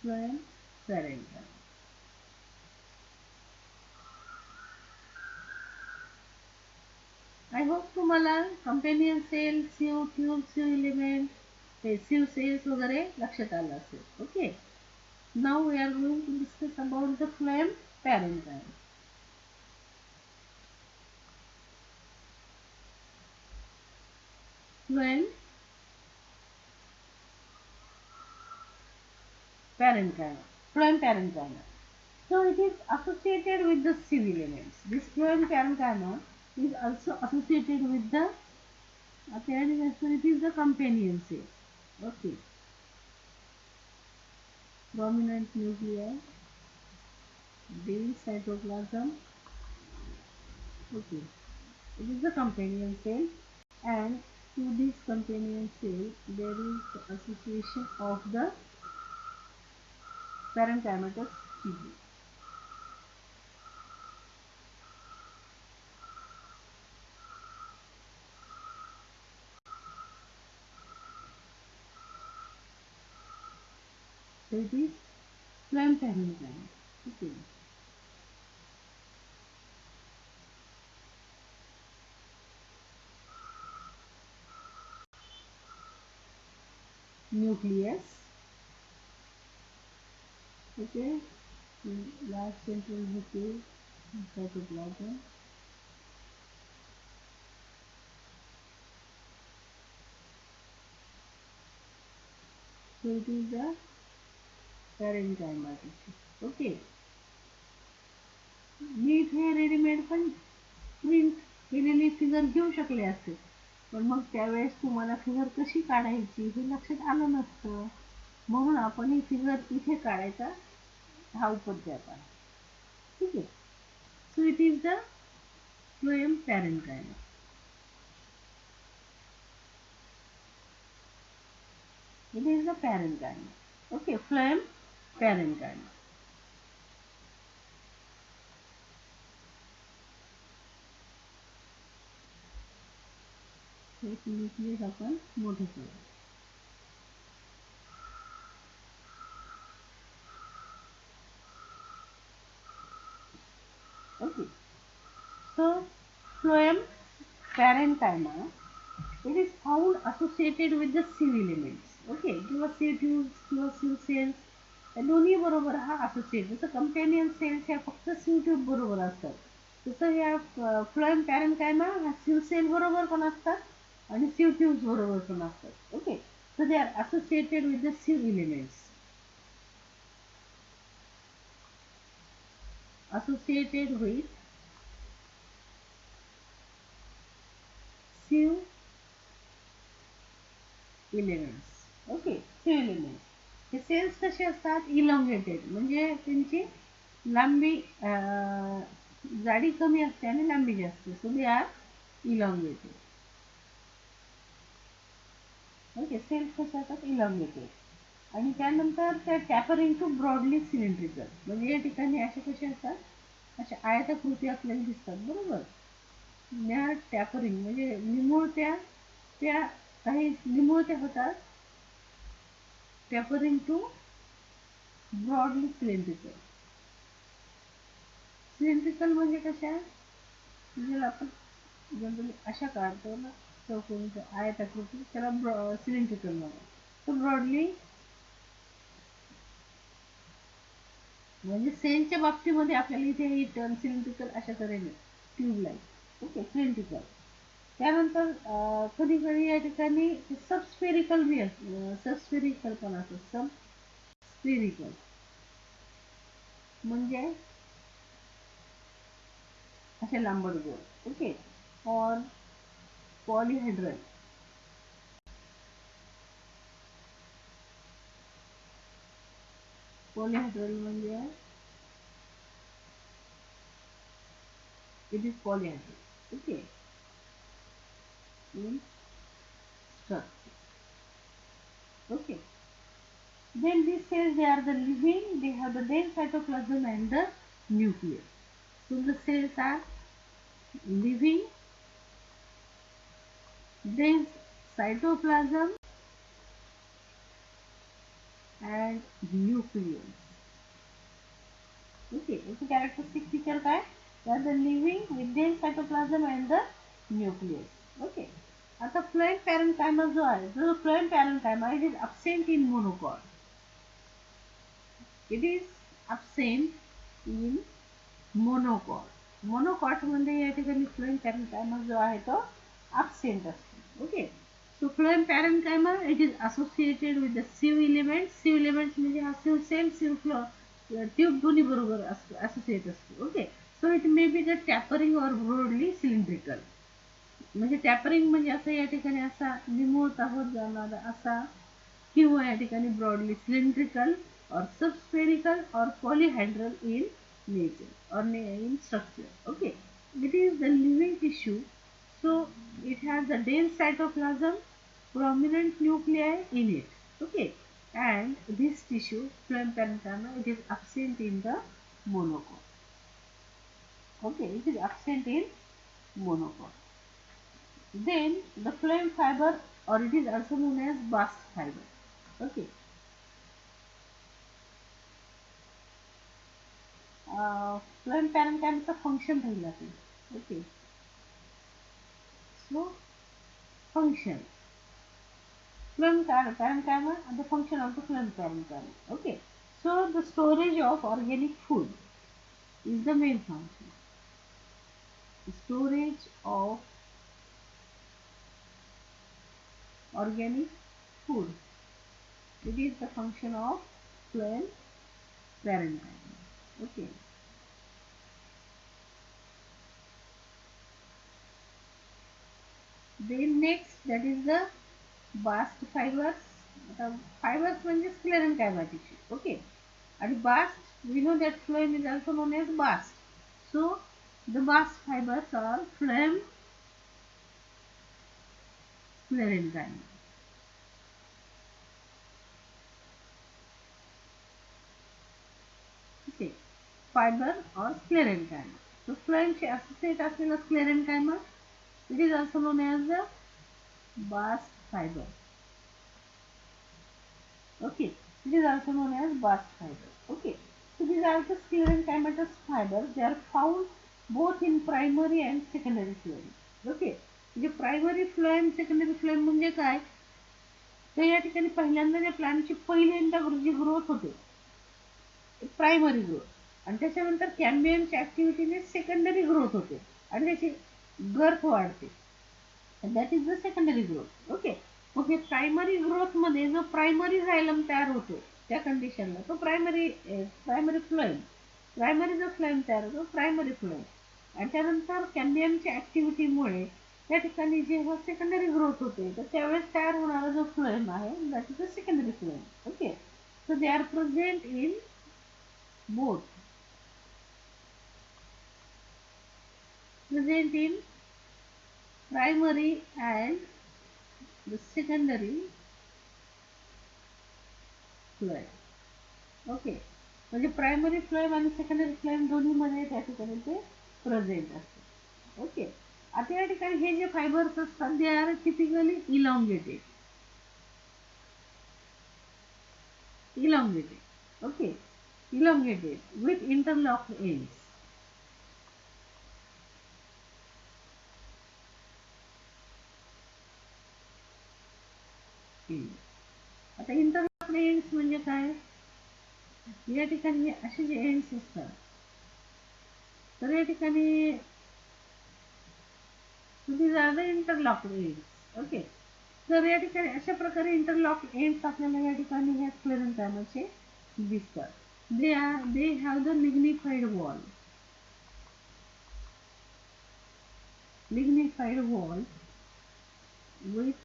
phloem parenchyma I hope तुम्हाला companion cell sieve tube sieve element हे सीव सेल्स वगैरे लक्षात आलं असेल okay now we are going to discuss about the phloem parenchyma phloem parenchyma phloem parenchyma so it is associated with the sieve elements this phloem parenchyma is also associated with the it is the companion cell okay dominant nuclei dense cytoplasm okay it is the companion cell and to this companion cell there is the association of the parenchymatous tissue so it is phloem parenchyma okay nucleus okay large central nucleus cytoplasm so it is the parenchyma tissue okay मी इथे readymade पण print केलेली figure घेऊ शकले असते पण मग त्यावेळेस तुम्हाला figure कशी काढायची हे लक्षात आलं नसतं म्हणून आपण ही फिगर इथे काढायचा हा उपद्व्याप आहे ठीक आहे so it is the phloem parenchyma it is the parenchyma okay phloem parenchyma हे न्यूक्लियस आपण मोठे करू okay so phloem parenchyma it is found associated with the sieve elements okay किंवा sieve tubes किंवा sieve cells या दोन्ही बरोबर हा असोसिएट जसं कंपॅनियन सेल्स ह्या फक्त sieve tube बरोबर असतात तसं ह्या फ्लोएम पॅरेंकायमा ह्या sieve cell बरोबर पण असतात आणि sieve tubes बरोबर पण असतात okay so they are associated with the sieve elements associated with sieve elements okay sieve elements हे सेल्स कसे असतात इलॉंगेटेड म्हणजे त्यांची लांबी जाडी कमी असते आणि लांबी जास्त so they are elongated okay cells कसे असतात इलॉंगेटेड आणि त्यानंतर त्या टॅपरिंग टू ब्रॉडली सिलेंड्रिकल, म्हणजे या ठिकाणी अशा कशा असतात, अशा आयताकृती आपल्याला दिसतात बरोबर. या टॅपरिंग म्हणजे निमुळत्या, त्या काही निमुळत्या होतात, tapering to broadly cylindrical. Cylindrical म्हणजे कशा, म्हणजे आपण जनरली अशा काढतो ना चौकोनी आयताकृती, त्याला सिलेंड्रिकल म्हणतात. तो ब्रॉडली म्हणजे सेलच्या बाबतीमध्ये आपल्याला इथे ही टर्म सिलेंड्रिकल अशा तऱ्हेने ट्यूबलाईट, ओके सिलेंड्रिकल. त्यानंतर कधी कधी या ठिकाणी सबस्फेरिकल बी असतं, सबस्फेरिकल पण असतं, सबस्फेरिकल म्हणजे असे लांबट गोल, ओके. और पॉलीहेड्रल, पॉलीहेड्रल म्हणजे it is polyhedral, okay, in structure, okay. Then these cells, they are the living, they have the dense cytoplasm and the nucleus. So the cells are living, dense cytoplasm and nucleus. Okay, it's a characteristic feature काय, they are the living with dense cytoplasm and the nucleus. Okay. आता phloem parenchyma जो आहे, जो phloem parenchyma it is absent in monocot. It is absent in monocot. Monocot मध्ये या ठिकाणी phloem parenchyma जो आहे तो absent असतो, okay. So phloem parenchyma it is associated with the sieve element. Sieve element म्हणजे हा sieve cell, sieve flow tube दोन्ही बरोबर असोसिएट असतो, okay. So it may be the tapering or broadly cylindrical, म्हणजे टॅपरिंग म्हणजे असं या ठिकाणी असा निमुळता होत जाणारा असा, किंवा या ठिकाणी ब्रॉडली सिलेंड्रिकल और सबस्फेरिकल और polyhedral in nature or in structure, okay. It is the living tissue, so it has the dense cytoplasm, prominent nuclei in it, okay. And this tissue phloem parenchyma, it is absent in the monocot, okay, it is absent in monocot. Then the phloem fiber, or it is also known as bast fiber, okay. Phloem parenchyma function राहिला ते, okay. So function, phloem parenchyma and the function of the phloem parenchyma, okay. So the storage of organic food is the main function. Storage of organic food, it is the function of phloem parenchyma, okay. Then next, that is the bast fibers. आता fibers म्हणजे sclerenchyma tissue, okay. And bast, we know that phloem is also known as bast. So the bast fibers are phloem sclerenchyma, okay. Fiber or sclerenchyma. So phloem she associate असलेला sclerenchyma, it is also known as the bast fiber, okay. It is also known as bast fiber, okay. So these are the sclerenchymatous fibers. They are found both in primary and secondary phloem, okay. म्हणजे primary phloem, secondary phloem म्हणजे काय, तर या ठिकाणी पहिल्यांदा त्या प्लांटची पहिल्यांदा जी growth होते प्रायमरी ग्रोथ, आणि त्याच्यानंतर कॅम्बियमच्या ऍक्टिव्हिटीने सेकंडरी ग्रोथ होते आणि त्याची गर्थ वाढते, that is the secondary growth, okay. मग हे प्रायमरी ग्रोथ मध्ये जो प्रायमरी झायलम तयार होतो त्या कंडिशनला तो प्रायमरी प्रायमरी फ्लोएम, प्रायमरी जो फ्लोएम तयार होतो प्रायमरी फ्लोएम, आणि त्यानंतर कॅम्बियमच्या ऍक्टिव्हिटीमुळे त्या ठिकाणी जेव्हा सेकंडरी ग्रोथ होते तर त्यावेळेस तयार होणारा जो फ्लोएम आहे that is the secondary phloem, okay. So they are present in both, present in primary and the secondary phloem. Okay, म्हणजे प्रायमरी फ्लोएम आणि सेकंडरी फ्लोएम दोन्हीमध्ये त्या ठिकाणी ते प्रेझेंट असते. ओके, आता या ठिकाणी हे जे फायबर्स असतात they are typically elongated. Okay, elongated with interlocked ends. आता इंटरलॉक्ड एंड्स म्हणजे काय? या ठिकाणी असे जे एंड्स असतात तर या ठिकाणी these are the interlocked ends. Okay, तर या ठिकाणी अशा प्रकारे इंटरलॉक्ड एंड्स आपल्याला या ठिकाणी ह्या स्क्लेरेन्थेमाचे दिसतात. they have the lignified wall with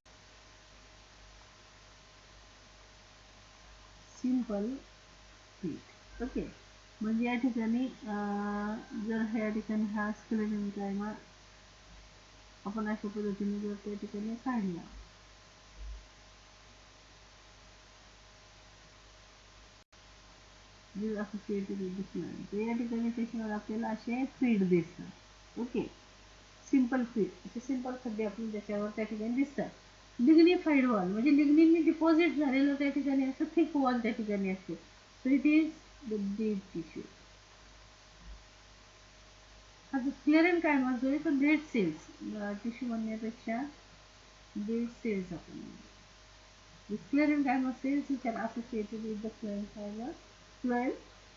simple feet. Okay, म्हणजे या ठिकाणी जर या ठिकाणी हा स्क्लेरेन्थेमा आपण अशा पद्धतीने जर त्या ठिकाणी काढला असोसिएटेड विथ द तर या ठिकाणी त्याच्यावर आपल्याला असे फीड दिसतात. ओके, सिंपल फीड, असे सिंपल खड्डे आपण त्याच्यावर त्या ठिकाणी दिसतात. लिग्निफाईड वॉल म्हणजे लिग्निनने डिपॉझिट झालेलं त्या ठिकाणी असं थिक वॉल त्या ठिकाणी असते. सो it is the dead tissue. हा जो स्क्लेरन काय म्हणतोय तो डेड सेल्स, टिश्यू म्हणण्यापेक्षा डेड सेल्स आपण म्हणतो. The sclerenchyma cells which are associated with the phloem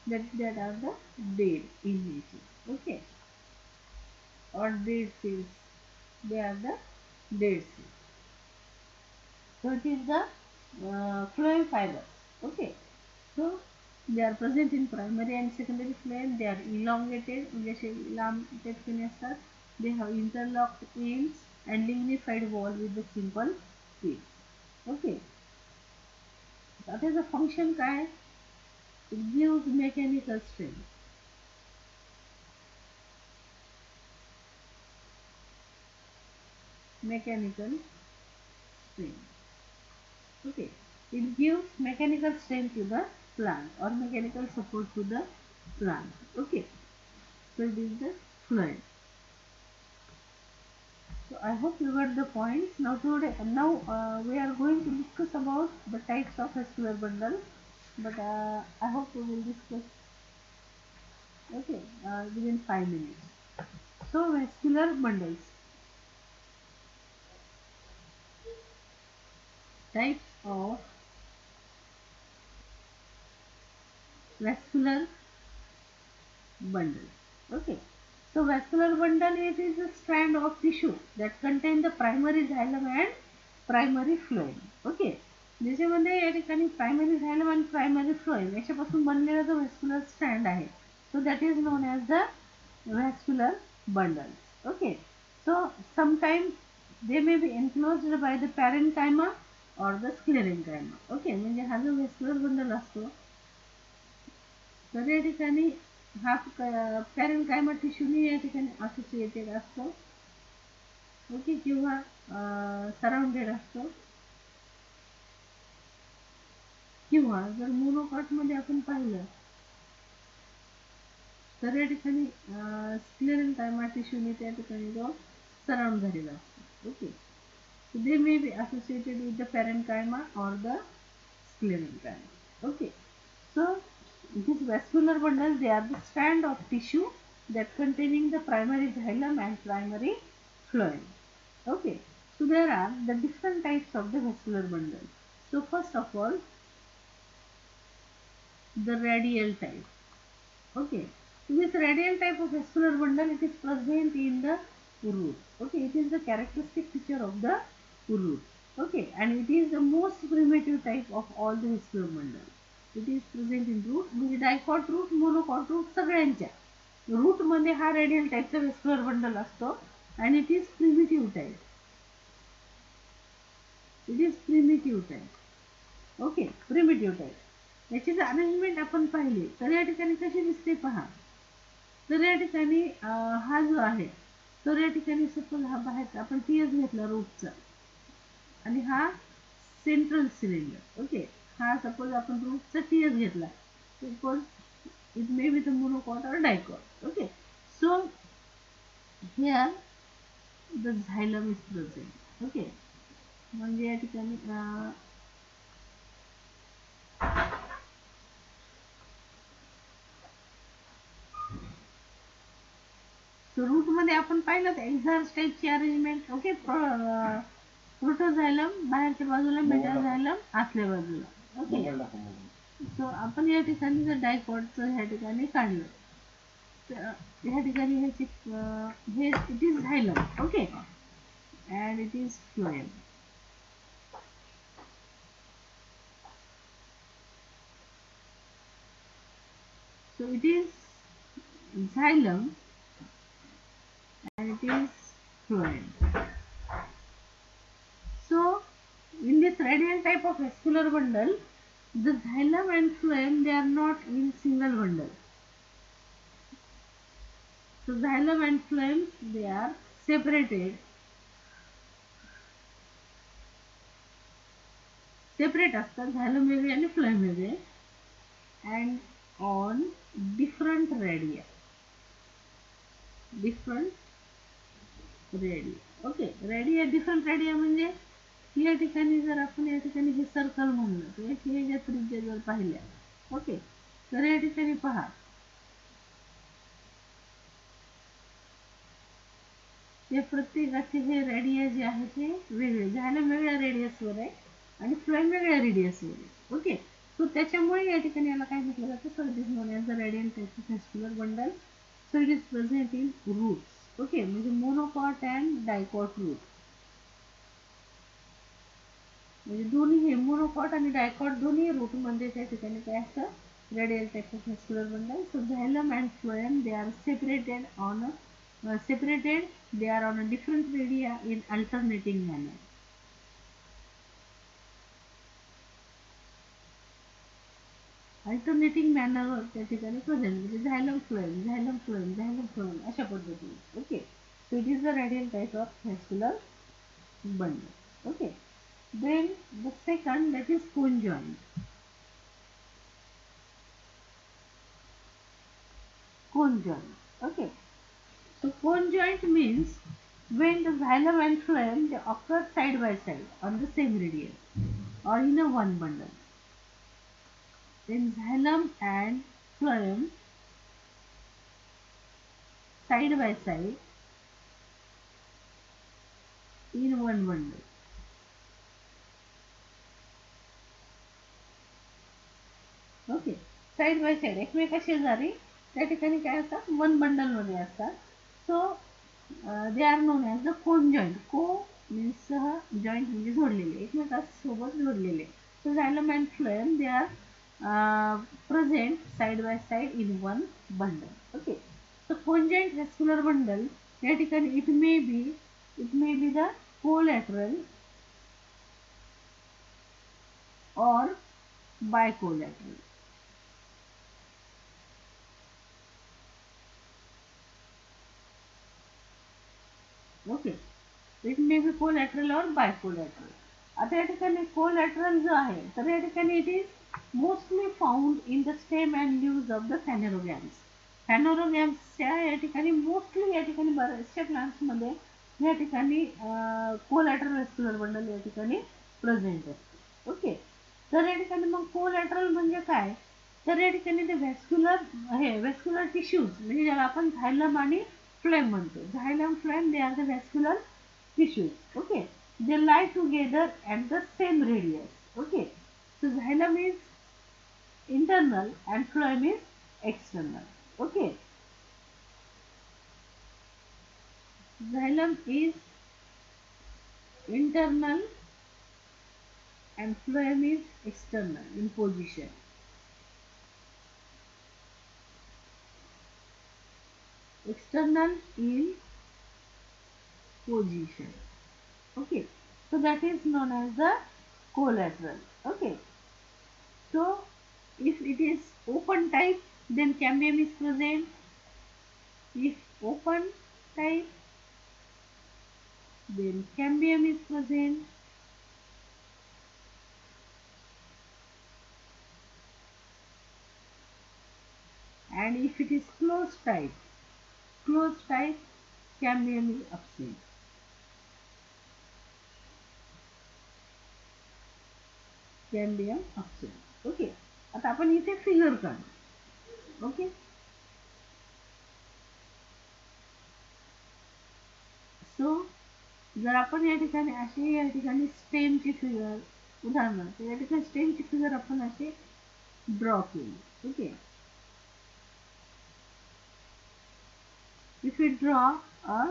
that are the dead in nature. Okay, or dead cells. They are the dead cells. So it is the phloem fibers. Okay, so they are present in primary and secondary phloem. They are elongated, म्हणजे असे लांब त्या ठिकाणी असतात. They have interlocked ends and lignified wall with the simple pits. Okay, आता त्याचं function काय? It gives mechanical strength. Okay, it gives mechanical strength to the plant or mechanical support to the plant. Okay, so it is the phloem. So I hope you got the points. Now we are going to discuss about the types of vascular bundle, but I hope we will discuss. Okay, within 5 minutes. So vascular bundles. Types of vascular bundle. Okay, so vascular bundle, it is a strand of tissue that contain the primary xylem and primary phloem. Okay, ज्याच्यामध्ये या ठिकाणी primary झायलम आणि primary phloem याच्यापासून बनलेला जो vascular strand आहे so that is known as the vascular bundle. Okay, so sometimes they may be enclosed by the parenchyma or the sclerenchyma. Okay, म्हणजे हा जो व्हॅस्क्युलर बंडल असतो तर या ठिकाणी हा पॅरेन्कायमा टिश्यूनी या ठिकाणी असोसिएटेड असतो. ओके, किंवा सराउंडेड असतो, किंवा जर मोनोकॉटमध्ये आपण पाहिलं तर या ठिकाणी स्क्लेरेन्कायमा टिश्यूने त्या ठिकाणी जो सराउंड झालेला असतो. Okay, so they may be associated with the parenchyma or the sclerenchyma. Okay, so these vascular bundles, they are the strand of tissue that containing the primary xylem and primary phloem. Okay, so there are the different types of the vascular bundle. So first of all, the radial type. Okay, so this radial type of vascular bundle, it is present in the root. Okay, it is the characteristic feature of the root. Okay, and it is the most primitive type of all the vascular bundle. It is present in root, म्हणजे dicot root, monocot root सगळ्यांच्या root मध्ये हा radial टाइपचा व्हेस्क्युलर bundle असतो आणि it is primitive type. Okay, primitive type. याची जर arrangement आपण पाहिली तर या ठिकाणी कशी दिसते पहा. तर या ठिकाणी हा जो आहे तर या ठिकाणी सपोज हा बाहेरचा आपण टीएस घेतला रूटचा आणि हा सेंट्रल सिलेंडर. ओके, हा सपोज आपण रूटचा TS घेतला, suppose it may be the monocot or dicot. Okay, so here the xylem is present. Okay, म्हणजे या ठिकाणी रूट मध्ये आपण पाहिलं एक्झास्ट टाईपची अरेंजमेंट. ओके, प्रोटोझायलम बाहेरच्या बाजूला, मेटाझायलम आतल्या बाजूला. ओके, सो आपण या ठिकाणी जर डायकॉटचं ह्या ठिकाणी काढलं तर ह्या ठिकाणी ह्याची हे it is xylem. Okay, and it is phloem. So it is xylem and it is phloem. So in this radial type of vascular bundle, the xylem and phloem, they are not in single bundle. So xylem and phloem, they are separated. Separate असतात, xylem वेगळे आणि phloem वेगळे, and on different radia. Okay, radia different radia म्हणजे या ठिकाणी जर आपण या ठिकाणी हे सर्कल म्हणलं तर याची ह्याच्या त्रिज्या जर पाहिल्या, ओके, तर या ठिकाणी पहा हे प्रत्येकाचे हे रेडिया जे आहे ते वेगळे, झायलम वेगळ्या रेडियसवर आहे आणि फ्लोएम वेगळ्या रेडियसवर आहे. ओके, सो त्याच्यामुळे या ठिकाणी याला काय म्हटलं जातं, so it is known as the radial type of vascular bundle. So it is present in roots. Okay, म्हणजे मोनोकॉट अँड डायकॉट रूट, म्हणजे दोन्ही हे मोनोकॉट आणि डायकॉट दोन्ही रूट मध्ये त्या ठिकाणी काय असतं, radial type of vascular bundle. So xylem and phloem, they are separated, they are on a different radii in alternating manner. Alternating मॅनरवर त्या ठिकाणी प्रेझेंट, म्हणजे xylem phloem, xylem phloem, xylem phloem अशा पद्धतीने. Okay, so it is the radial type of vascular bundle. Okay, then the second, that is cone joint. Cone joint. Okay, so cone joint means when the xylem and phloem, they occur side by side on the same radius or in a one bundle. Then xylem and phloem side by side in one bundle. Okay, side by side एकमेका शेजारी त्या ठिकाणी काय असतात, one bundle मध्ये असतात. So they are known as the conjoint. Co means सह, joint म्हणजे जोडलेले, एकमेकांसोबत जोडलेले. So xylem and phloem, they are present side by side in one bundle. Okay, so conjoint vascular bundle, या ठिकाणी it may be the collateral or bicollateral. Okay, it may B collateral और बायकोलॅटरल. आता या ठिकाणी कोलॅटरल जो आहे, तर या ठिकाणी it is mostly found in the stem and leaves of the phanerogams. फॅनेरोगॅम्सच्या या ठिकाणी मोस्टली या ठिकाणी बऱ्याचशा प्लांट्समध्ये या ठिकाणी कोलॅटरल व्हॅस्क्युलर बंडल या ठिकाणी प्रेझेंट असते. ओके, तर या ठिकाणी मग कोलॅटरल म्हणजे काय, तर या ठिकाणी ते व्हॅस्क्युलर टिश्यूज, म्हणजे ज्याला आपण झायलम आणि फ्लेम म्हणतो. Xylem phloem, they are the vascular tissues. Okay, they lie together at the same radius. Okay, so xylem is internal and phloem is external. Okay, xylem is internal and phloem is external in position. External in position. Okay, so that is known as the collateral. Okay, so if it is open type, then cambium is present. If open type, then cambium is present. and if it is closed type, cambium is absent. Cambium absent. Okay, आता आपण इथे figure काढू. Okay, सो जर आपण या ठिकाणी अशी या ठिकाणी स्टेमची फिगर, उदाहरणार्थ या ठिकाणी स्टेमची फिगर आपण अशी ड्रॉ केली. Okay, if you draw a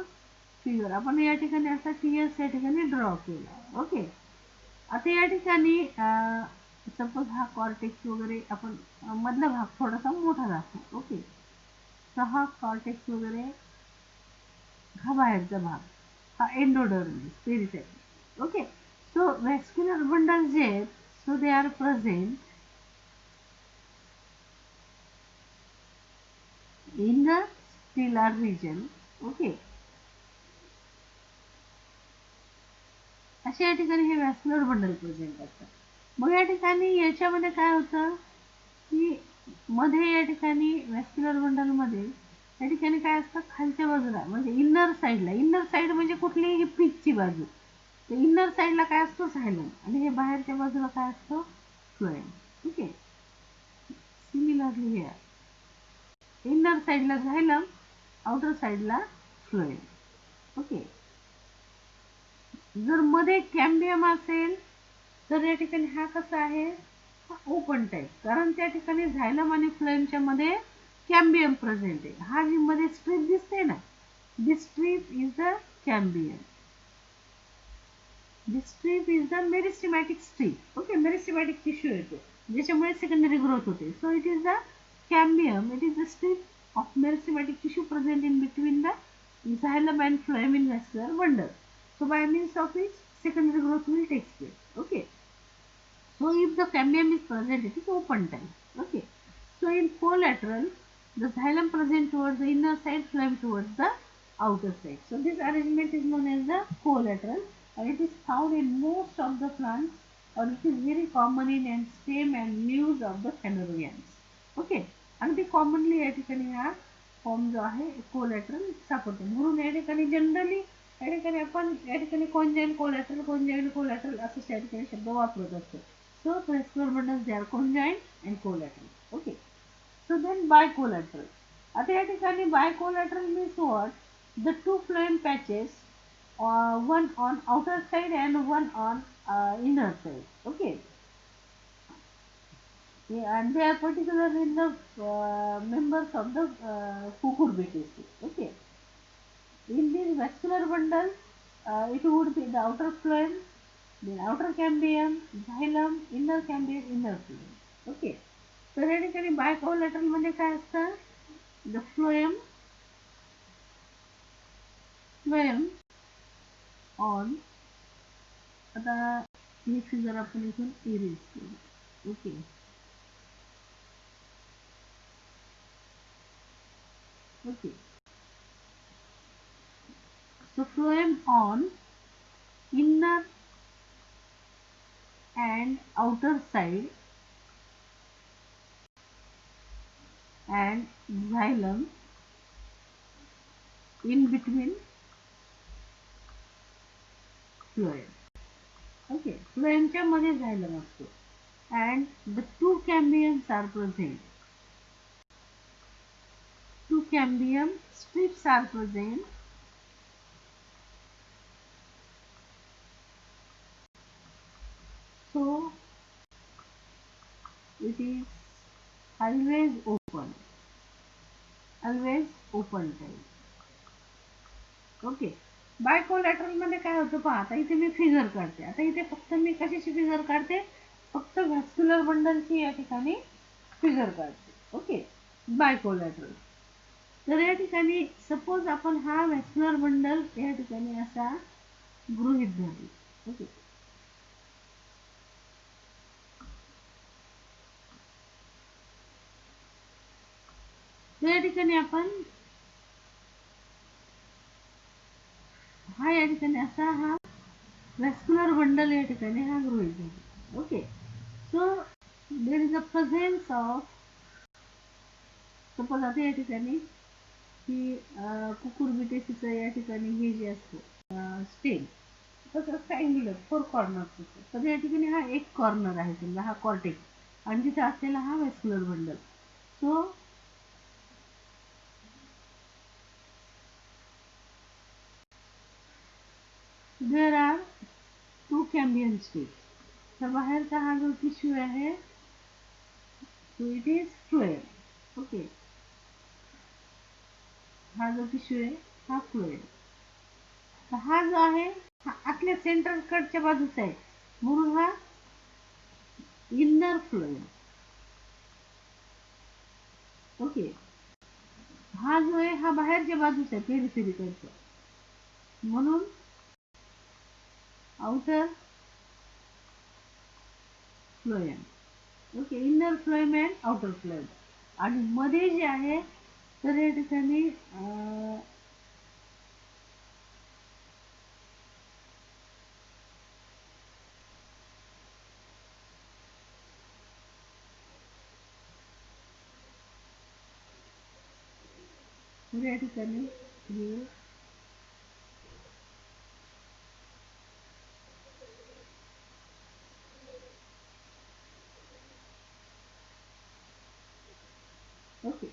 figure, आपण या ठिकाणी असा टीएस या ठिकाणी ड्रॉ केला. ओके, आता या ठिकाणी सपोज हा कॉर्टेक्स वगैरे आपण मधला भाग थोडासा मोठा दाखवू. ओके, तर हा कॉर्टेक्स वगैरे, हा बाहेरचा भाग, हा endodermis peripheral. Okay, so vascular bundles जे आहेत, so they are present in the stelar region. Okay, अशा या ठिकाणी हे व्हॅस्क्युलर बंडल प्रेझेंट असतात. मग या ठिकाणी याच्यामध्ये काय होतं की मध्ये या ठिकाणी व्हॅस्क्युलर बंडल मध्ये या ठिकाणी काय असतं, खालच्या बाजूला म्हणजे इन्नर साईड म्हणजे कुठली ही पीकची बाजू, तर इन्नर साईडला काय असतो, झायलम, आणि हे बाहेरच्या बाजूला काय असतं, फ्लोएम. ओके, सिमिलरली हे इन्नर साईडला झायलम, आउटर साईडला फ्लोएम. ओके, जर मध्ये कॅम्बियम असेल तर या ठिकाणी हा कसा आहे, हा ओपन टाईप, कारण त्या ठिकाणी झायलम आणि फ्लोएमच्या मध्ये कॅम्बियम प्रेझेंट आहे. हा जी मध्ये स्ट्रीप दिसते ना, this strip is the cambium. This strip is the meristematic strip. Okay, meristematic tissue येतो ज्याच्यामुळे सेकंडरी ग्रोथ होते. So it is the cambium, it is the strip of meristematic tissue present in between the xylem and phloem in vascular bundle. So by means of which secondary growth will take place. Okay. So if the cambium is present, it is open type. Okay. So in collateral, the xylem present towards the inner side, phloem towards the outer side. So this arrangement is known as the collateral, and it is found in most of the plants, or it is very common in stem and leaves of the phaneroians. Okay. अगदी commonly या ठिकाणी हा form जो आहे collateral सापडतो. म्हणून या ठिकाणी जनरली या ठिकाणी आपण या ठिकाणी कोलॅटरल असं या ठिकाणी शब्द वापरत असतो. So vascular bundles, they are conjoined and collateral. Okay. So then bicollateral. आता या ठिकाणी bicollateral means what? The two phloem patches, one on outer side and one on inner side. Okay. Yeah, and they are particularly in the members of the cucurbitaceae. Okay. In this vascular bundle, it would be the outer phloem, then outer cambium, xylem, inner cambium, inner phloem. Okay. तर या ठिकाणी बायकोलॅटरल मध्ये काय असतं, the phloem on, आता ही figure आपण इथून erase केली. Okay, okay, so phloem on inner and outer side and xylem in between phloem. Okay, phloemच्या मध्ये xylem असतो and the two cambiums are present. Two cambium strips are present. So it is always open, always open type. Okay, bicollateral मध्ये काय होतं पहा, आता इथे me figure काढते. आता इथे फक्त मी कशाची फिगर काढते, फक्त व्हॅस्क्युलर बंडलची या ठिकाणी फिगर काढते. ओके, बायकोलॅटरल. तर या ठिकाणी सपोज आपण हा व्हॅस्क्युलर बंडल या ठिकाणी असा गृहीत धरला. ओके, तर या ठिकाणी आपण हा या ठिकाणी असा हा व्हॅस्क्युलर बंडल या ठिकाणी हा गृहीत धरला. Okay, so there is a presence of suppose आता या ठिकाणी की कुकुरबिटेसीचं या ठिकाणी हे जे असतं स्टेम तसं ट्रायंग्युलर 4 कॉर्नर्स असतो. तर या ठिकाणी हा एक कॉर्नर आहे, समजा हा कॉर्टेक्स आणि तिथे असलेला हा vascular bundle. So there are 2 cambium states. तर बाहेरचा हा जो टिश्यू आहे तो इट इज फ्लोएम. ओके, हा जो टिश्यू आहे हा फ्लोएम. तर हा जो आहे हा आतल्या सेंट्रल कडच्या बाजूचा आहे, म्हणून हा इनर फ्लोएम. ओके, हा जो आहे हा बाहेरच्या बाजूचा आहे, पेरिफेरिकलचा, म्हणून outer phloem. Okay, inner phloem and outer phloem. आणि मध्ये जे आहे तर या ठिकाणी या ठिकाणी हे ओके.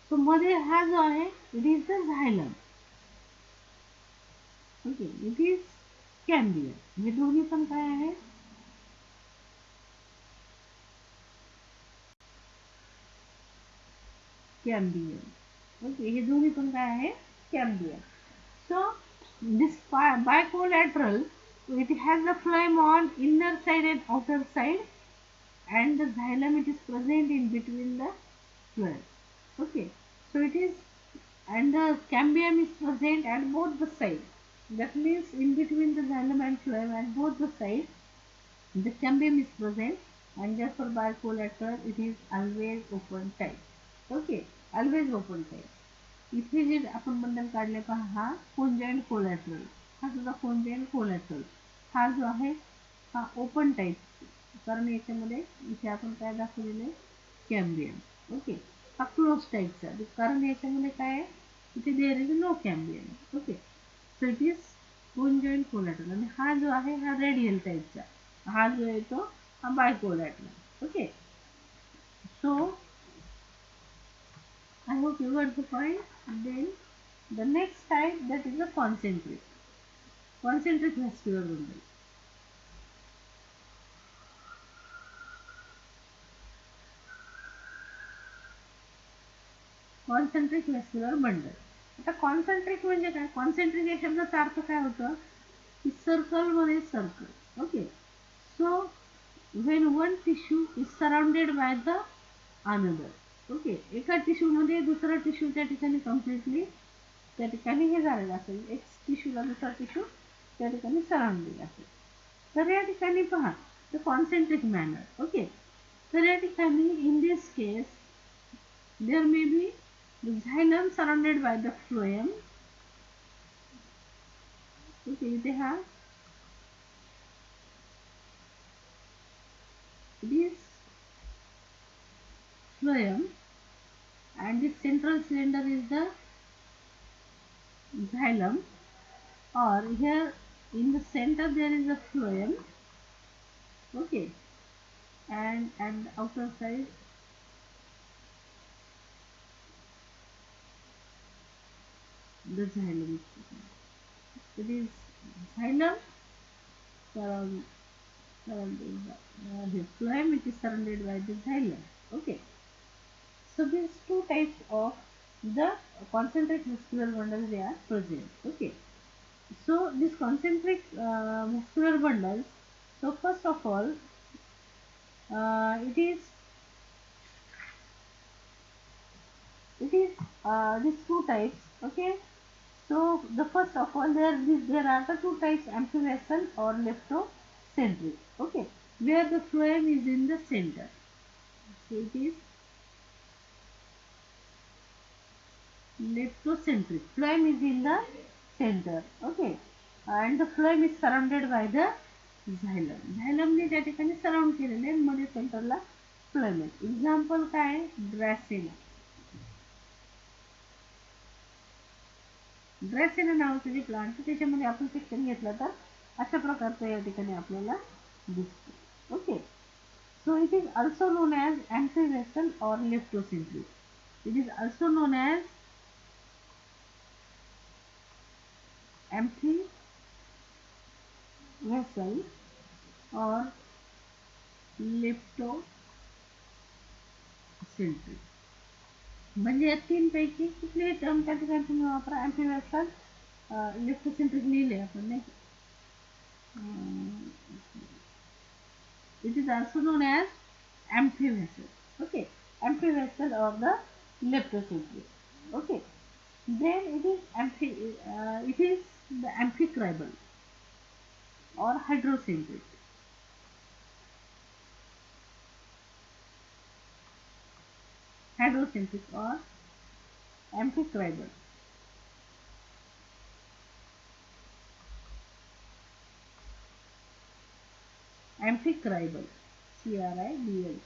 सो मध्ये हा जो आहे it is the xylem. Okay, it is cambium. हे दोन्ही पण काय आहे, कॅम्बियम. ओके, हे दोन्ही पण काय आहे, cambium. So this bicollateral, it has the phloem on inner side and outer side, and the xylem it is present in between the phloem. Okay, so it is, and the cambium is present at both the sides. That means in between the xylem and phloem at both the sides, the cambium is present, and therefore bicollateral it is always open type. Okay, always open type. इथे जे आपण bundle काढले पहा, हा कोंजाइंट collateral, हा सुद्धा कोंजाइंट collateral. हा जो आहे हा ओपन टाईप, कारण याच्यामध्ये इथे आपण काय दाखवलेलं, कॅम्बियम. ओके, हा क्लोज टाईपचा, कारण याच्यामध्ये काय आहे, इथे there is no cambium. Okay, so it is conjoint collateral. आणि हा जो आहे हा रेडियल टाईपचा, हा जो येतो हा bicollateral. Okay, so I hope you got the point. Then the next type, that is the concentric vascular bundle. Concentric vascular bundle. आता कॉन्सेंट्रिक म्हणजे काय, कॉन्सेंट्रिक या शब्दाचा अर्थ काय होतं की सर्कल मध्ये circle. Okay, so when one tissue is surrounded by the another. Okay, एका टिश्यू मध्ये दुसरा टिश्यू त्या ठिकाणी कम्प्लिटली त्या ठिकाणी हे झालेलं असेल, एक टिश्यूला दुसरा टिश्यू त्या ठिकाणी सराउंडिंग असेल. तर या ठिकाणी पहा, द कॉन्सेंट्रिक मॅनर. ओके, तर या ठिकाणी in this case there may be the xylem surrounded by the phloem. Okay, they have this phloem, and the central cylinder is the xylem, or here in the center there is a phloem. Okay, and at the outer side the xylem is present. It is xylem surround, surrounded by the phloem, which is surrounded by the xylem. Okay, so these two types of the concentric muscular bundles they are present. Okay, so this concentric muscular bundles. So first of all, it is these two types. Okay, so the first of all there are the two types, amphivalent or leptocentric. Okay, where the phloem is in the center. So it is leptocentric. Phloem is in the center. Okay, and the phloem is surrounded by the xylem. झायलमने त्या ठिकाणी surround केलेले, मध्ये सेंटरला phloem आहे. Example काय, ड्रॅसेला. ड्रेसेना नावाचं जे plant त्याच्यामध्ये आपण सेक्शन घेतलं तर अशा प्रकारचं या ठिकाणी आपल्याला दिसतं. Okay. So it is also known as amphivessel or leptocentric. It is also known as amphivessel or leptocentric. म्हणजे या तीन पैकी कुठलेही टर्म त्या ठिकाणी तुम्ही वापरा. amphivessel, leptocentric लिहिले आपण नाही. It is also known as amphivessel. Okay, amphivessel or the leptocentric. Okay, then it is the amphicribal or hydrocentric. Hydrocentric or amphicribal. Amphicribal. CRIBL.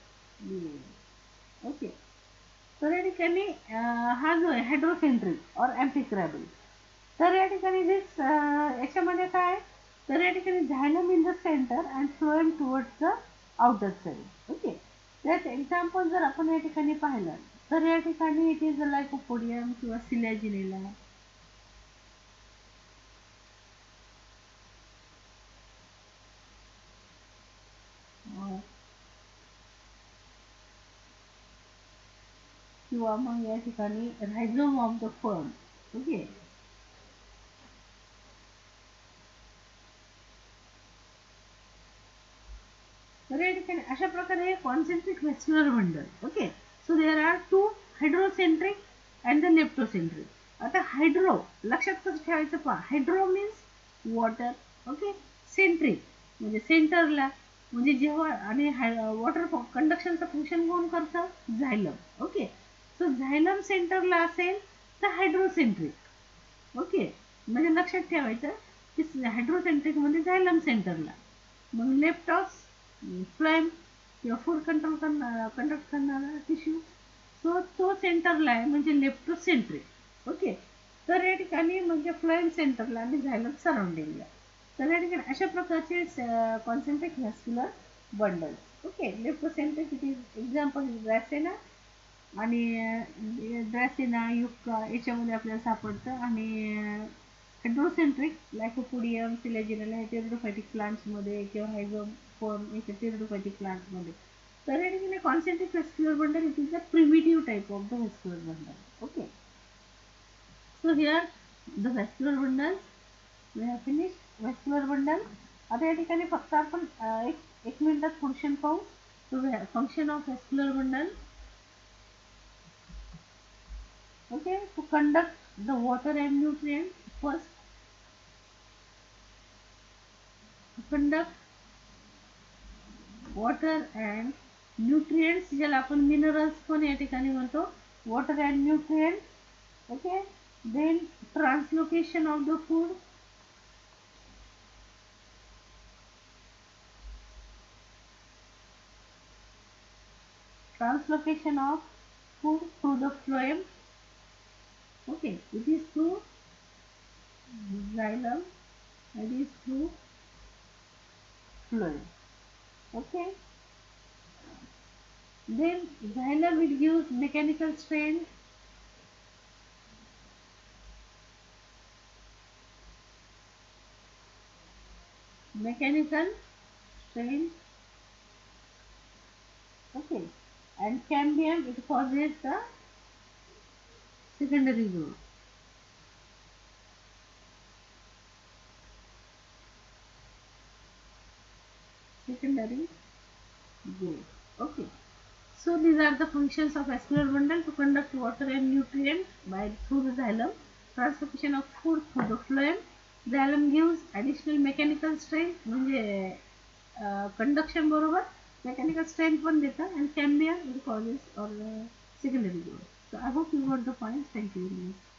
Okay. तर या ठिकाणी हा जो आहे हायड्रोसेंट्रिक और अँफिक्रायबल. तर या ठिकाणी याच्यामध्ये काय, तर या ठिकाणी झायलम in the centre and phloem towards the outer side. Okay. त्यात एक्झाम्पल जर आपण या ठिकाणी पाहिलं तर या ठिकाणी इट इज लायकोपोडियम किंवा सिलॅजिनेला, किंवा मग या ठिकाणी rhizome of the fern. Okay. तर या ठिकाणी अशा प्रकारे हे concentric vascular bundle. Okay. So there are two, hydrocentric and the leptocentric. आता हायड्रो लक्षात कसं ठेवायचं पहा. Hydro means water. Okay. Centric म्हणजे सेंटरला, म्हणजे जेव्हा, आणि वॉटर कंडक्शनचं फंक्शन कोण करतं, झायलम. ओके. सो झायलम सेंटरला असेल तर हायड्रोसेंट्रिक. ओके. म्हणजे लक्षात ठेवायचं की हायड्रोसेंट्रिक मध्ये झायलम सेंटरला, मग लेप्टॉस फ्लेम किंवा फूड कंडक्ट करणारा टिश्यू, सो तो सेंटरला आहे म्हणजे लेप्टोसेंट्रिक. ओके. तर या ठिकाणी म्हणजे फ्लेम सेंटरला आणि झायलम सराउंडिंगला. तर या ठिकाणी अशा प्रकारचे concentric vascular bundle. Okay. Leptocentric it is example dracaena, आणि ड्रॅसेना युक्का याच्यामध्ये आपल्याला सापडतं. आणि हायड्रोसेंट्रिक लायकोपोडियम, सिलेजिनला हे टेरिडोफायटिक प्लांट्समध्ये किंवा हायझोफोर्म याच्या टेरिडोफायटिक प्लांट्समध्ये. तर या ठिकाणी concentric vascular bundle it is the primitive type of the vascular bundle. Okay. So here the vascular bundle we have finished vascular bundle. आता या ठिकाणी फक्त आपण एक मिनिटात फंक्शन पाहू. Function of vascular bundle. Okay, to conduct the water and nutrient. First, to conduct water and nutrients, ज्याला आपण मिनरल्स पण या ठिकाणी म्हणतो. water and nutrient. Okay. Then translocation of the food. Translocation of food through the phloem. Okay. It is through xylem. It is through phloem. Okay. Then xylem will use mechanical strain. Mechanical strain. Okay. And cambium, it causes the secondary growth. Secondary growth. Okay. So these are the functions of vascular bundle: to conduct water and nutrient by through the xylem, transportation of food through the phloem. Xylem gives additional mechanical strength, म्हणजे conduction बरोबर mechanical strength पण देतं, and cambium, it causes or secondary growth. So I hope you got the points. Thank you very much.